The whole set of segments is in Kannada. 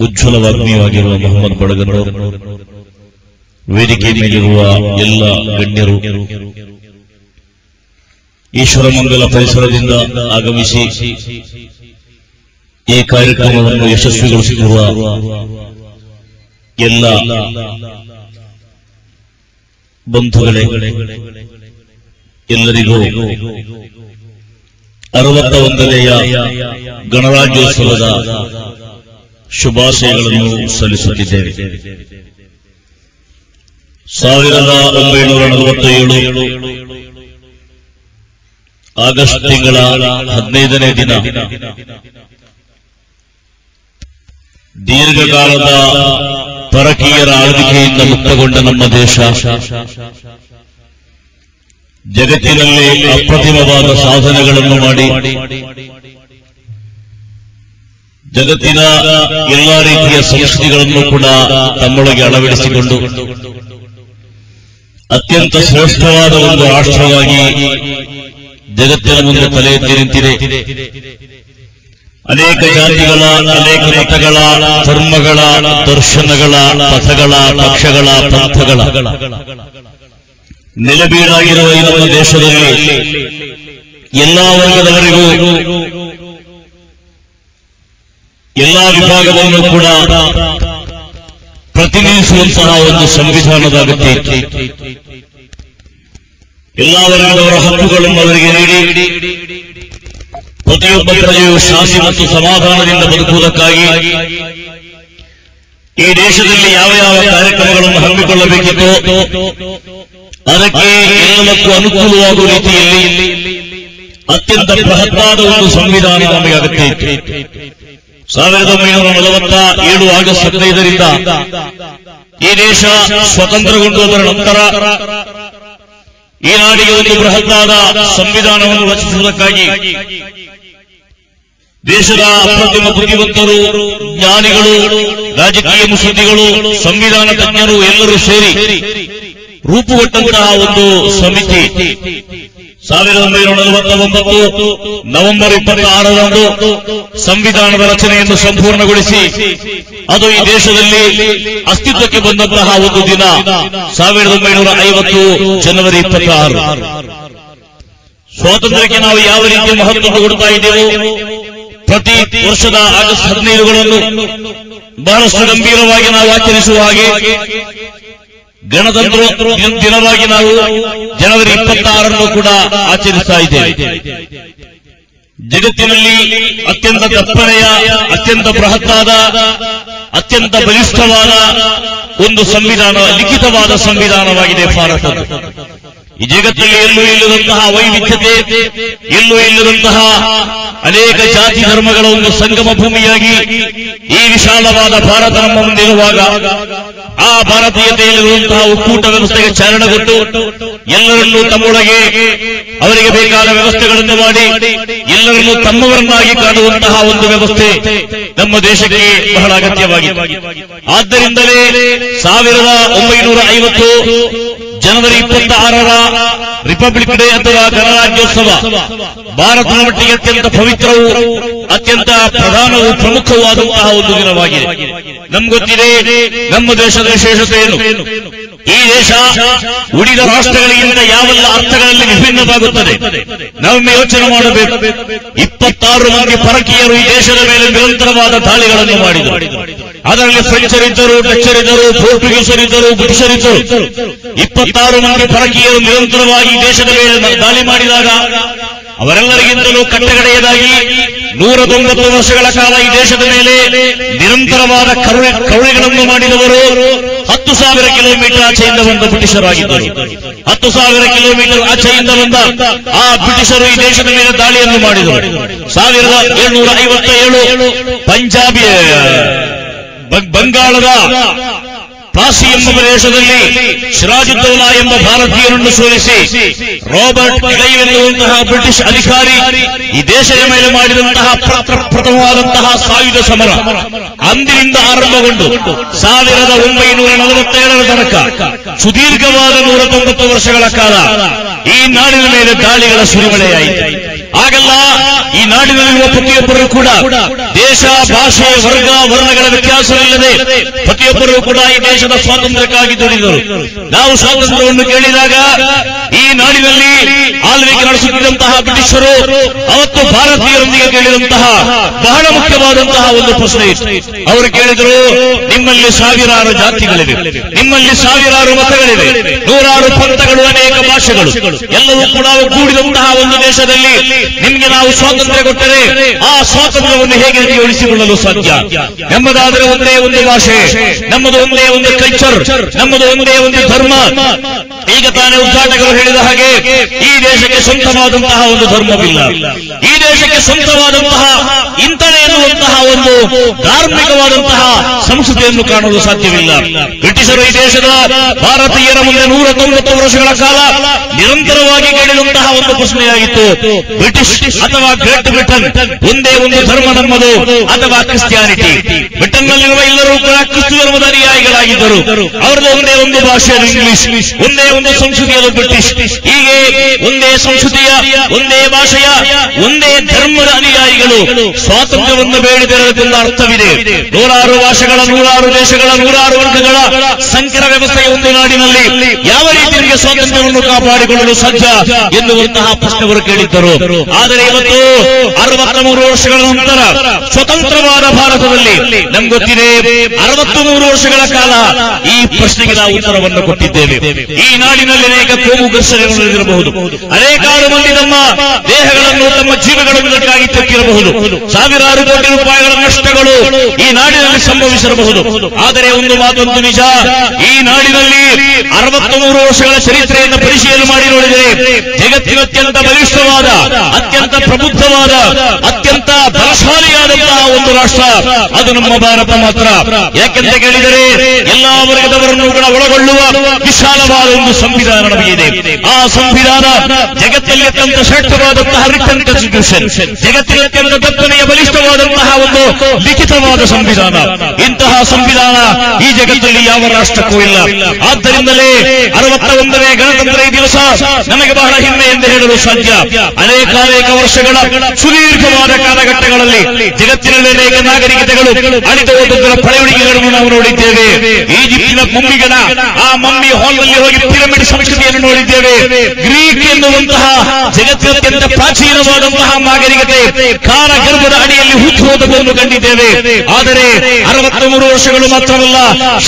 ಉಜ್ವಲವಾಗ್ನಿಯಾಗಿರುವ ಮೊಹಮ್ಮದ್ ಬಡಗನೂರ್, ವೇದಿಕೆ ಮೇಲಿರುವ ಎಲ್ಲ ಗಣ್ಯರು, ಈಶ್ವರಮಂಗಲ ಪರಿಸರದಿಂದ ಆಗಮಿಸಿ ಈ ಕಾರ್ಯಕ್ರಮವನ್ನು ಯಶಸ್ವಿಗೊಳಿಸಿರುವ ಎಲ್ಲ ಬಂಧುಗಳೇ, ಎಲ್ಲರಿಗೂ 61ನೆಯ ಗಣರಾಜ್ಯೋತ್ಸವದ ಶುಭಾಶಯಗಳನ್ನು ಸಲ್ಲಿಸುತ್ತಿದ್ದೇವೆ. 1947 ಆಗಸ್ಟ್ ತಿಂಗಳ 15ನೇ ದಿನ ದೀರ್ಘಕಾಲದ ಪರಕೀಯರ ಆಳ್ವಿಕೆಯಿಂದ ಮುಕ್ತಗೊಂಡ ನಮ್ಮ ದೇಶ ಜಗತ್ತಿನಲ್ಲಿ ಅಪ್ರತಿಮವಾದ ಸಾಧನೆಗಳನ್ನು ಮಾಡಿ ಜಗತ್ತಿನ ಎಲ್ಲಾ ರೀತಿಯ ಸಂಸ್ಕೃತಿಗಳನ್ನು ಕೂಡ ತಮ್ಮೊಳಗೆ ಅಳವಡಿಸಿಕೊಂಡು ಅತ್ಯಂತ ಶ್ರೇಷ್ಠವಾದ ಒಂದು ರಾಷ್ಟ್ರವಾಗಿ ಜಗತ್ತಿನ ಮುಂದೆ ತಲೆ ಎತ್ತಿ ನಿಂತಿದೆ. ಅನೇಕ ಜಾತಿಗಳ, ಅನೇಕ ಮತಗಳ, ಧರ್ಮಗಳ, ದರ್ಶನಗಳ, ಪಥಗಳ, ಪಕ್ಷಗಳ, ಪಂಥಗಳ ನೆಲೆಬೀಡಾಗಿರುವ ಈ ನಮ್ಮ ದೇಶದಲ್ಲಿ ಎಲ್ಲಾ ವರ್ಗದವರಿಗೂ, ಎಲ್ಲಾ ವಿಭಾಗವನ್ನು ಕೂಡ ಪ್ರತಿನಿಧಿಸುವಂತಹ ಒಂದು ಸಂವಿಧಾನದ ಅಗತ್ಯ ಇತ್ತು. ಎಲ್ಲಾ ವರ್ಗದವರ ಹಕ್ಕುಗಳನ್ನು ಅವರಿಗೆ ನೀಡಿ ಪ್ರತಿಯೊಬ್ಬ ಪ್ರಜೆಯು ಶಾಂತಿ ಮತ್ತು ಸಮಾಧಾನದಿಂದ ಬದುಕುವುದಕ್ಕಾಗಿ ಈ ದೇಶದಲ್ಲಿ ಯಾವ ಯಾವ ಕಾರ್ಯಕ್ರಮಗಳನ್ನು ಹಮ್ಮಿಕೊಳ್ಳಬೇಕಿತ್ತೋ ಅದಕ್ಕೆ ಎಲ್ಲದಕ್ಕೂ ಅನುಕೂಲವಾಗುವ ರೀತಿಯಲ್ಲಿ ಅತ್ಯಂತ ಬೃಹತ್ತಾದ ಒಂದು ಸಂವಿಧಾನ ನಮಗೆ ಅಗತ್ಯ ಇತ್ತು. 1947 ಆಗಸ್ಟ್ 15ರಿಂದ ಈ ದೇಶ ಸ್ವತಂತ್ರಗೊಂಡುವುದರ ನಂತರ ಈ ನಾಡಿಗೆ ಒಂದು ಬೃಹತ್ತಾದ ಸಂವಿಧಾನವನ್ನು ರಚಿಸುವುದಕ್ಕಾಗಿ ದೇಶದ ಅಪ್ರತಿಮ ಬುದ್ಧಿವಂತರು, ಜ್ಞಾನಿಗಳು, ರಾಜಕೀಯ ಮುತ್ಸದ್ದಿಗಳು, ಸಂವಿಧಾನ ತಜ್ಞರು ಎಲ್ಲರೂ ಸೇರಿ ರೂಪುಗೊಟ್ಟಂತಹ ಒಂದು ಸಮಿತಿ 1949 ನವೆಂಬರ್ 26ರಂದು ಸಂವಿಧಾನದ ರಚನೆಯನ್ನು ಸಂಪೂರ್ಣಗೊಳಿಸಿ ಅದು ಈ ದೇಶದಲ್ಲಿ ಅಸ್ತಿತ್ವಕ್ಕೆ ಬಂದಂತಹ ಒಂದು ದಿನ 1950 ಜನವರಿ 26. ಸ್ವಾತಂತ್ರ್ಯಕ್ಕೆ ನಾವು ಯಾವ ರೀತಿಯ ಮಹತ್ವ ಕೊಡ್ತಾ ಇದ್ದೇವೆ, ಪ್ರತಿ ವರ್ಷದ ಆಗಸ್ಟ್ 15ಗಳನ್ನು ಬಹಳಷ್ಟು ಗಂಭೀರವಾಗಿ ನಾವು ಆಚರಿಸುವ ಹಾಗೆ ಗಣತಂತ್ರ ದಿನವಾಗಿ ನಾವು ಜನವರಿ 26ರಂದು ಕೂಡ ಆಚರಿಸ್ತಾ ಇದ್ದೇವೆ. ಜಗತ್ತಿನಲ್ಲಿ ಅತ್ಯಂತ ದಪ್ಪನೆಯ, ಅತ್ಯಂತ ಬೃಹತ್ತಾದ, ಅತ್ಯಂತ ಬಲಿಷ್ಠವಾದ ಒಂದು ಸಂವಿಧಾನ, ಲಿಖಿತವಾದ ಸಂವಿಧಾನವಾಗಿದೆ ಭಾರತ. ಈ ಜಗತ್ತಲ್ಲಿ ಎಲ್ಲೂ ಇಲ್ಲದಂತಹ ವೈವಿಧ್ಯತೆ, ಎಲ್ಲೂ ಇಲ್ಲದಂತಹ ಅನೇಕ ಜಾತಿ ಧರ್ಮಗಳ ಒಂದು ಸಂಗಮ ಭೂಮಿಯಾಗಿ ಈ ವಿಶಾಲವಾದ ಭಾರತ ನಮ್ಮ ಮುಂದಿರುವಾಗ ಆ ಭಾರತೀಯತೆಯಲ್ಲಿರುವಂತಹ ಒಕ್ಕೂಟ ವ್ಯವಸ್ಥೆಗೆ ಚಾಲನೆ ಕೊಟ್ಟು ಎಲ್ಲರನ್ನೂ ತಮ್ಮೊಳಗೆ ಅವರಿಗೆ ಬೇಕಾದ ವ್ಯವಸ್ಥೆಗಳನ್ನು ಮಾಡಿ ಎಲ್ಲರನ್ನೂ ತಮ್ಮವರನ್ನಾಗಿ ಕಾಣುವಂತಹ ಒಂದು ವ್ಯವಸ್ಥೆ ನಮ್ಮ ದೇಶಕ್ಕೆ ಬಹಳ ಅಗತ್ಯವಾಗಿದೆ. ಆದ್ದರಿಂದಲೇ 1950 ಜನವರಿ 26ರ ರಿಪಬ್ಲಿಕ್ ಡೇ ಅಥವಾ ಗಣರಾಜ್ಯೋತ್ಸವ ಭಾರತದ ಮಟ್ಟಿಗೆ ಅತ್ಯಂತ ಪವಿತ್ರವೂ ಅತ್ಯಂತ ಪ್ರಧಾನವೂ ಪ್ರಮುಖವಾದಂತಹ ಒಂದು ದಿನವಾಗಿದೆ. ನಮ್ಗೊತ್ತಿದೆ ನಮ್ಮ ದೇಶದ ವಿಶೇಷತೆ ಏನು. ಈ ದೇಶ ಉಳಿದ ರಾಷ್ಟ್ರಗಳಿಗಿಂತ ಯಾವೆಲ್ಲ ಅರ್ಥಗಳಲ್ಲಿ ವಿಭಿನ್ನವಾಗುತ್ತದೆ ನಾವೊಮ್ಮೆ ಯೋಚನೆ ಮಾಡಬೇಕು. 26 ಮಂದಿ ಪರಕೀಯರು ಈ ದೇಶದ ಮೇಲೆ ನಿರಂತರವಾದ ದಾಳಿಗಳನ್ನು ಮಾಡಿದರು. ಅದರಲ್ಲಿ ಫ್ರೆಂಚರಿದ್ದರು, ಡಚ್ಚರಿದ್ದರು, ಪೋರ್ಚುಗೀಸರಿದ್ದರು, ಬ್ರಿಟಿಷರಿದ್ದರು. 26 ಮಂದಿ ಪರಕೀಯರು ನಿರಂತರವಾಗಿ ದೇಶದ ಮೇಲೆ ದಾಳಿ ಮಾಡಿದಾಗ ಅವರೆಲ್ಲರಿಗಿಂತಲೂ ಕಟ್ಟಕಡೆಯದಾಗಿ 190 ವರ್ಷಗಳ ಕಾಲ ಈ ದೇಶದ ಮೇಲೆ ನಿರಂತರವಾದ ಕರುಣೆಗಳನ್ನು ಮಾಡಿದವರು 10,000 ಕಿಲೋಮೀಟರ್ ಆಚೆಯಿಂದ ಬಂದ ಬ್ರಿಟಿಷರಾಗಿದ್ದರು. 10,000 ಕಿಲೋಮೀಟರ್ ಆಚೆಯಿಂದ ಬಂದ ಆ ಬ್ರಿಟಿಷರು ಈ ದೇಶದ ಮೇಲೆ ದಾಳಿಯನ್ನು ಮಾಡಿದರು. 1757 ಪಂಜಾಬ್ ಬಂಗಾಳದ ಪ್ಲಾಸಿ ಎಂಬ ಪ್ರದೇಶದಲ್ಲಿ ಸಿರಾಜುದ್ದೌಲಾ ಎಂಬ ಭಾರತೀಯರನ್ನು ಸೋಲಿಸಿ ರಾಬರ್ಟ್ ಕ್ಲೈವ್ ಎನ್ನುವಂತಹ ಬ್ರಿಟಿಷ್ ಅಧಿಕಾರಿ ಈ ದೇಶದ ಮೇಲೆ ಮಾಡಿದಂತಹ ಪ್ರಥಮವಾದಂತಹ ಸಾಯುಧ ಸಮರ ಅಂದಿನಿಂದ ಆರಂಭಗೊಂಡು 1947ರ ತನಕ ಸುದೀರ್ಘವಾದ 190 ವರ್ಷಗಳ ಕಾಲ ಈ ನಾಡಿನ ಮೇಲೆ ದಾಳಿಗಳ ಸುರಿಮಳೆಯಾಯಿತು. ಆಗೆಲ್ಲ ಈ ನಾಡಿನಲ್ಲಿರುವ ಪ್ರತಿಯೊಬ್ಬರೂ ಕೂಡ ದೇಶ, ಭಾಷೆ, ವರ್ಗ, ವರ್ಣಗಳ ವ್ಯತ್ಯಾಸವಿಲ್ಲದೆ ಪ್ರತಿಯೊಬ್ಬರೂ ಕೂಡ ಈ ದೇಶದ ಸ್ವಾತಂತ್ರ್ಯಕ್ಕಾಗಿ ದುಡಿದರು. ನಾವು ಸ್ವಾತಂತ್ರ್ಯವನ್ನು ಕೇಳಿದಾಗ ಈ ನಾಡಿನಲ್ಲಿ ಆಳ್ವಿಕೆ ನಡೆಸುತ್ತಿದ್ದಂತಹ ಬ್ರಿಟಿಷರು ಅವತ್ತು ಭಾರತೀಯರೊಂದಿಗೆ ಕೇಳಿದಂತಹ ಬಹಳ ಮುಖ್ಯವಾದಂತಹ ಒಂದು ಪ್ರಶ್ನೆ ಇತ್ತು. ಅವರು ಕೇಳಿದರು, ನಿಮ್ಮಲ್ಲಿ ಸಾವಿರಾರು ಜಾತಿಗಳಿವೆ, ನಿಮ್ಮಲ್ಲಿ ಸಾವಿರಾರು ಮತಗಳಿವೆ, ನೂರಾರು ಪಂಥಗಳು, ಅನೇಕ ಭಾಷೆಗಳು, ಎಲ್ಲವೂ ಕೂಡ ಒಗ್ಗೂಡಿದಂತಹ ಒಂದು ದೇಶದಲ್ಲಿ ನಿಮಗೆ ನಾವು ಸ್ವಾತಂತ್ರ್ಯ ಕೊಟ್ಟರೆ ಆ ಸ್ವಾತಂತ್ರ್ಯವನ್ನು ಹೇಗೆ ಉಳಿಸಿಕೊಳ್ಳಲು ಸಾಧ್ಯ? ನಮ್ಮದಾದರೆ ಒಂದೇ ಒಂದು ಭಾಷೆ, ನಮ್ಮದು ಒಂದೇ ಒಂದು ಕಲ್ಚರ್, ನಮ್ಮದು ಒಂದೇ ಒಂದು ಧರ್ಮ. ಈಗ ತಾನೇ ಉದ್ಘಾಟಕರು ಹೇಳಿದ ಹಾಗೆ ಈ ದೇಶಕ್ಕೆ ಸ್ವಂತವಾದಂತಹ ಒಂದು ಧರ್ಮವಿಲ್ಲ, ಈ ದೇಶಕ್ಕೆ ಸ್ವಂತವಾದಂತಹ ಇಂಥದೇ ಎನ್ನುವಂತಹ ಒಂದು ಧಾರ್ಮಿಕವಾದಂತಹ ಸಂಸ್ಕೃತಿಯನ್ನು ಕಾಣಲು ಸಾಧ್ಯವಿಲ್ಲ. ಬ್ರಿಟಿಷರು ಈ ದೇಶದ ಭಾರತೀಯರ ಮುಂದೆ 190 ವರ್ಷಗಳ ಕಾಲ ನಿರಂತರವಾಗಿ ಕೇಳಿದಂತಹ ಒಂದು ಪ್ರಶ್ನೆಯಾಗಿತ್ತು, ಬ್ರಿಟಿಷ್ ಅಥವಾ ಗ್ರೇಟ್ ಬ್ರಿಟನ್ ಒಂದೇ ಒಂದು ಧರ್ಮ ನಮ್ಮದು ಅಥವಾ ಕ್ರಿಸ್ಟಿಯಾನಿಟಿ? ಬ್ರಿಟನ್ನಲ್ಲಿರುವ ಎಲ್ಲರೂ ಕೂಡ ಕ್ರಿಸ್ತು ಧರ್ಮದ ಅನುಯಾಯಿಗಳಾಗಿದ್ದರು. ಅವರದ್ದು ಒಂದೇ ಒಂದು ಭಾಷೆ ಇಂಗ್ಲಿಷ್, ಒಂದೇ ಒಂದು ಸಂಸ್ಕೃತಿಯದು ಬ್ರಿಟಿಷ್. ಹೀಗೆ ಒಂದೇ ಸಂಸ್ಕೃತಿಯ, ಒಂದೇ ಭಾಷೆಯ, ಒಂದೇ ಧರ್ಮದ ಅನುಯಾಯಿಗಳು ಸ್ವಾತಂತ್ರ್ಯವನ್ನು ಬೇಡಿದೆರದೆಂಬ ಅರ್ಥವಿದೆ. ನೂರಾರು ಭಾಷೆಗಳ, ನೂರಾರು ದೇಶಗಳ, ನೂರಾರು ವರ್ಗಗಳ ಸಂಕರ ವ್ಯವಸ್ಥೆಯ ಒಂದು ನಾಡಿನಲ್ಲಿ ಯಾವ ರೀತಿಯಲ್ಲಿ ಸ್ವಾತಂತ್ರ್ಯವನ್ನು ಕಾಪಾಡಿಕೊಳ್ಳಲು ಸಾಧ್ಯ ಎನ್ನುವಂತಹ ಪ್ರಶ್ನೆ ಅವರು ಕೇಳಿದ್ದರು. ಆದರೆ ಇವತ್ತು 63 ವರ್ಷಗಳ ನಂತರ ಸ್ವತಂತ್ರವಾದ ಭಾರತದಲ್ಲಿ ನಮ್ಗೆ ಗೊತ್ತಿದೆ, 63 ವರ್ಷಗಳ ಕಾಲ ಈ ಪ್ರಶ್ನೆಗೆ ನಾವು ಉತ್ತರವನ್ನು ಕೊಟ್ಟಿದ್ದೇವೆ. ಈ ನಾಡಿನಲ್ಲಿ ಅನೇಕ ಕೋಮು ಘರ್ಷಣೆಗಳು ನಡೆದಿರಬಹುದು, ಅನೇಕಾರು ಮಂದಿ ತಮ್ಮ ದೇಹಗಳನ್ನು, ತಮ್ಮ ಜೀವಗಳನ್ನುಕ್ಕಾಗಿ ತೆಕ್ಕಿರಬಹುದು, ಸಾವಿರಾರು ಕೋಟಿ ರೂಪಾಯಿಗಳ ನಷ್ಟಗಳು ಈ ನಾಡಿನಲ್ಲಿ ಸಂಭವಿಸಿರಬಹುದು. ಆದರೆ ಒಂದು ಮಾತೊಂದು ನಿಜ, ಈ ನಾಡಿನಲ್ಲಿ 63 ವರ್ಷಗಳ ಚರಿತ್ರೆಯನ್ನು ಪರಿಶೀಲನೆ ಮಾಡಿ ನೋಡಿದರೆ ಜಗತ್ತಿನ ಅತ್ಯಂತ ಬಲಿಷ್ಠವಾದ, ಅತ್ಯಂತ ಪ್ರಬುದ್ಧವಾದ, ಅತ್ಯಂತ ಬಲಶಾಲಿಯಾದಂತಹ ಒಂದು ರಾಷ್ಟ್ರ ಅದು ನಮ್ಮ ಭಾರತ ಮಾತ್ರ. ಯಾಕೆಂತ ಕೇಳಿದರೆ ಎಲ್ಲಾ ವರ್ಗದವರನ್ನು ಕೂಡ ಒಳಗೊಳ್ಳುವ ವಿಶಾಲವಾದ ಒಂದು ಸಂವಿಧಾನ ನಮಗಿದೆ. ಆ ಸಂವಿಧಾನ ಜಗತ್ತಲ್ಲಿ ಅತ್ಯಂತ ಶ್ರೇಷ್ಠವಾದಂತಹ ರಿಟನ್ ಕಾನ್ಸ್ಟಿಟ್ಯೂಷನ್, ಜಗತ್ತಿನ ಅತ್ಯಂತ ದತ್ತನೆಯ ಬಲಿಷ್ಠವಾದಂತಹ ಒಂದು ಲಿಖಿತವಾದ ಸಂವಿಧಾನ. ಇಂತಹ ಸಂವಿಧಾನ ಈ ಜಗತ್ತಲ್ಲಿ ಯಾವ ರಾಷ್ಟ್ರಕ್ಕೂ ಇಲ್ಲ. ಆದ್ದರಿಂದಲೇ 61ನೇ ಗಣತಂತ್ರ ಈ ದಿವಸ ನಮಗೆ ಬಹಳ ಹೆಮ್ಮೆ ಎಂದು ಹೇಳಲು ಸಾಧ್ಯ. ಅನೇಕ ವರ್ಷಗಳ ಸುದೀರ್ಘವಾದ ಕಾಲಘಟ್ಟಗಳಲ್ಲಿ ಜಗತ್ತಿನಲ್ಲಿ ಅನೇಕ ನಾಗರಿಕತೆಗಳು ಅಳಿದು ಹೋದದ್ದರ ಪಳೆಯುಳಿಕೆಗಳನ್ನು ನಾವು ನೋಡಿದ್ದೇವೆ. ಈಜಿಪ್ಟಿನ ಮಮ್ಮಿಗಳ ಆ ಮಮ್ಮಿ ಹಾಲ್ನಲ್ಲಿ ಹೋಗಿ ಪಿರಮಿಡ್ ಸಂಸ್ಕೃತಿಯನ್ನು ನೋಡಿದ್ದೇವೆ. ಗ್ರೀಕ್ ಎನ್ನುವಂತಹ ಜಗತ್ತಿನ ಅತ್ಯಂತ ಪ್ರಾಚೀನವಾದಂತಹ ನಾಗರಿಕತೆ ಕಾಲಗರ್ಭದ ಅಡಿಯಲ್ಲಿ ಹುಟ್ಟು ಹೋದದ್ದನ್ನು ಕಂಡಿದ್ದೇವೆ. ಆದರೆ 63 ವರ್ಷಗಳು ಮಾತ್ರವಲ್ಲ,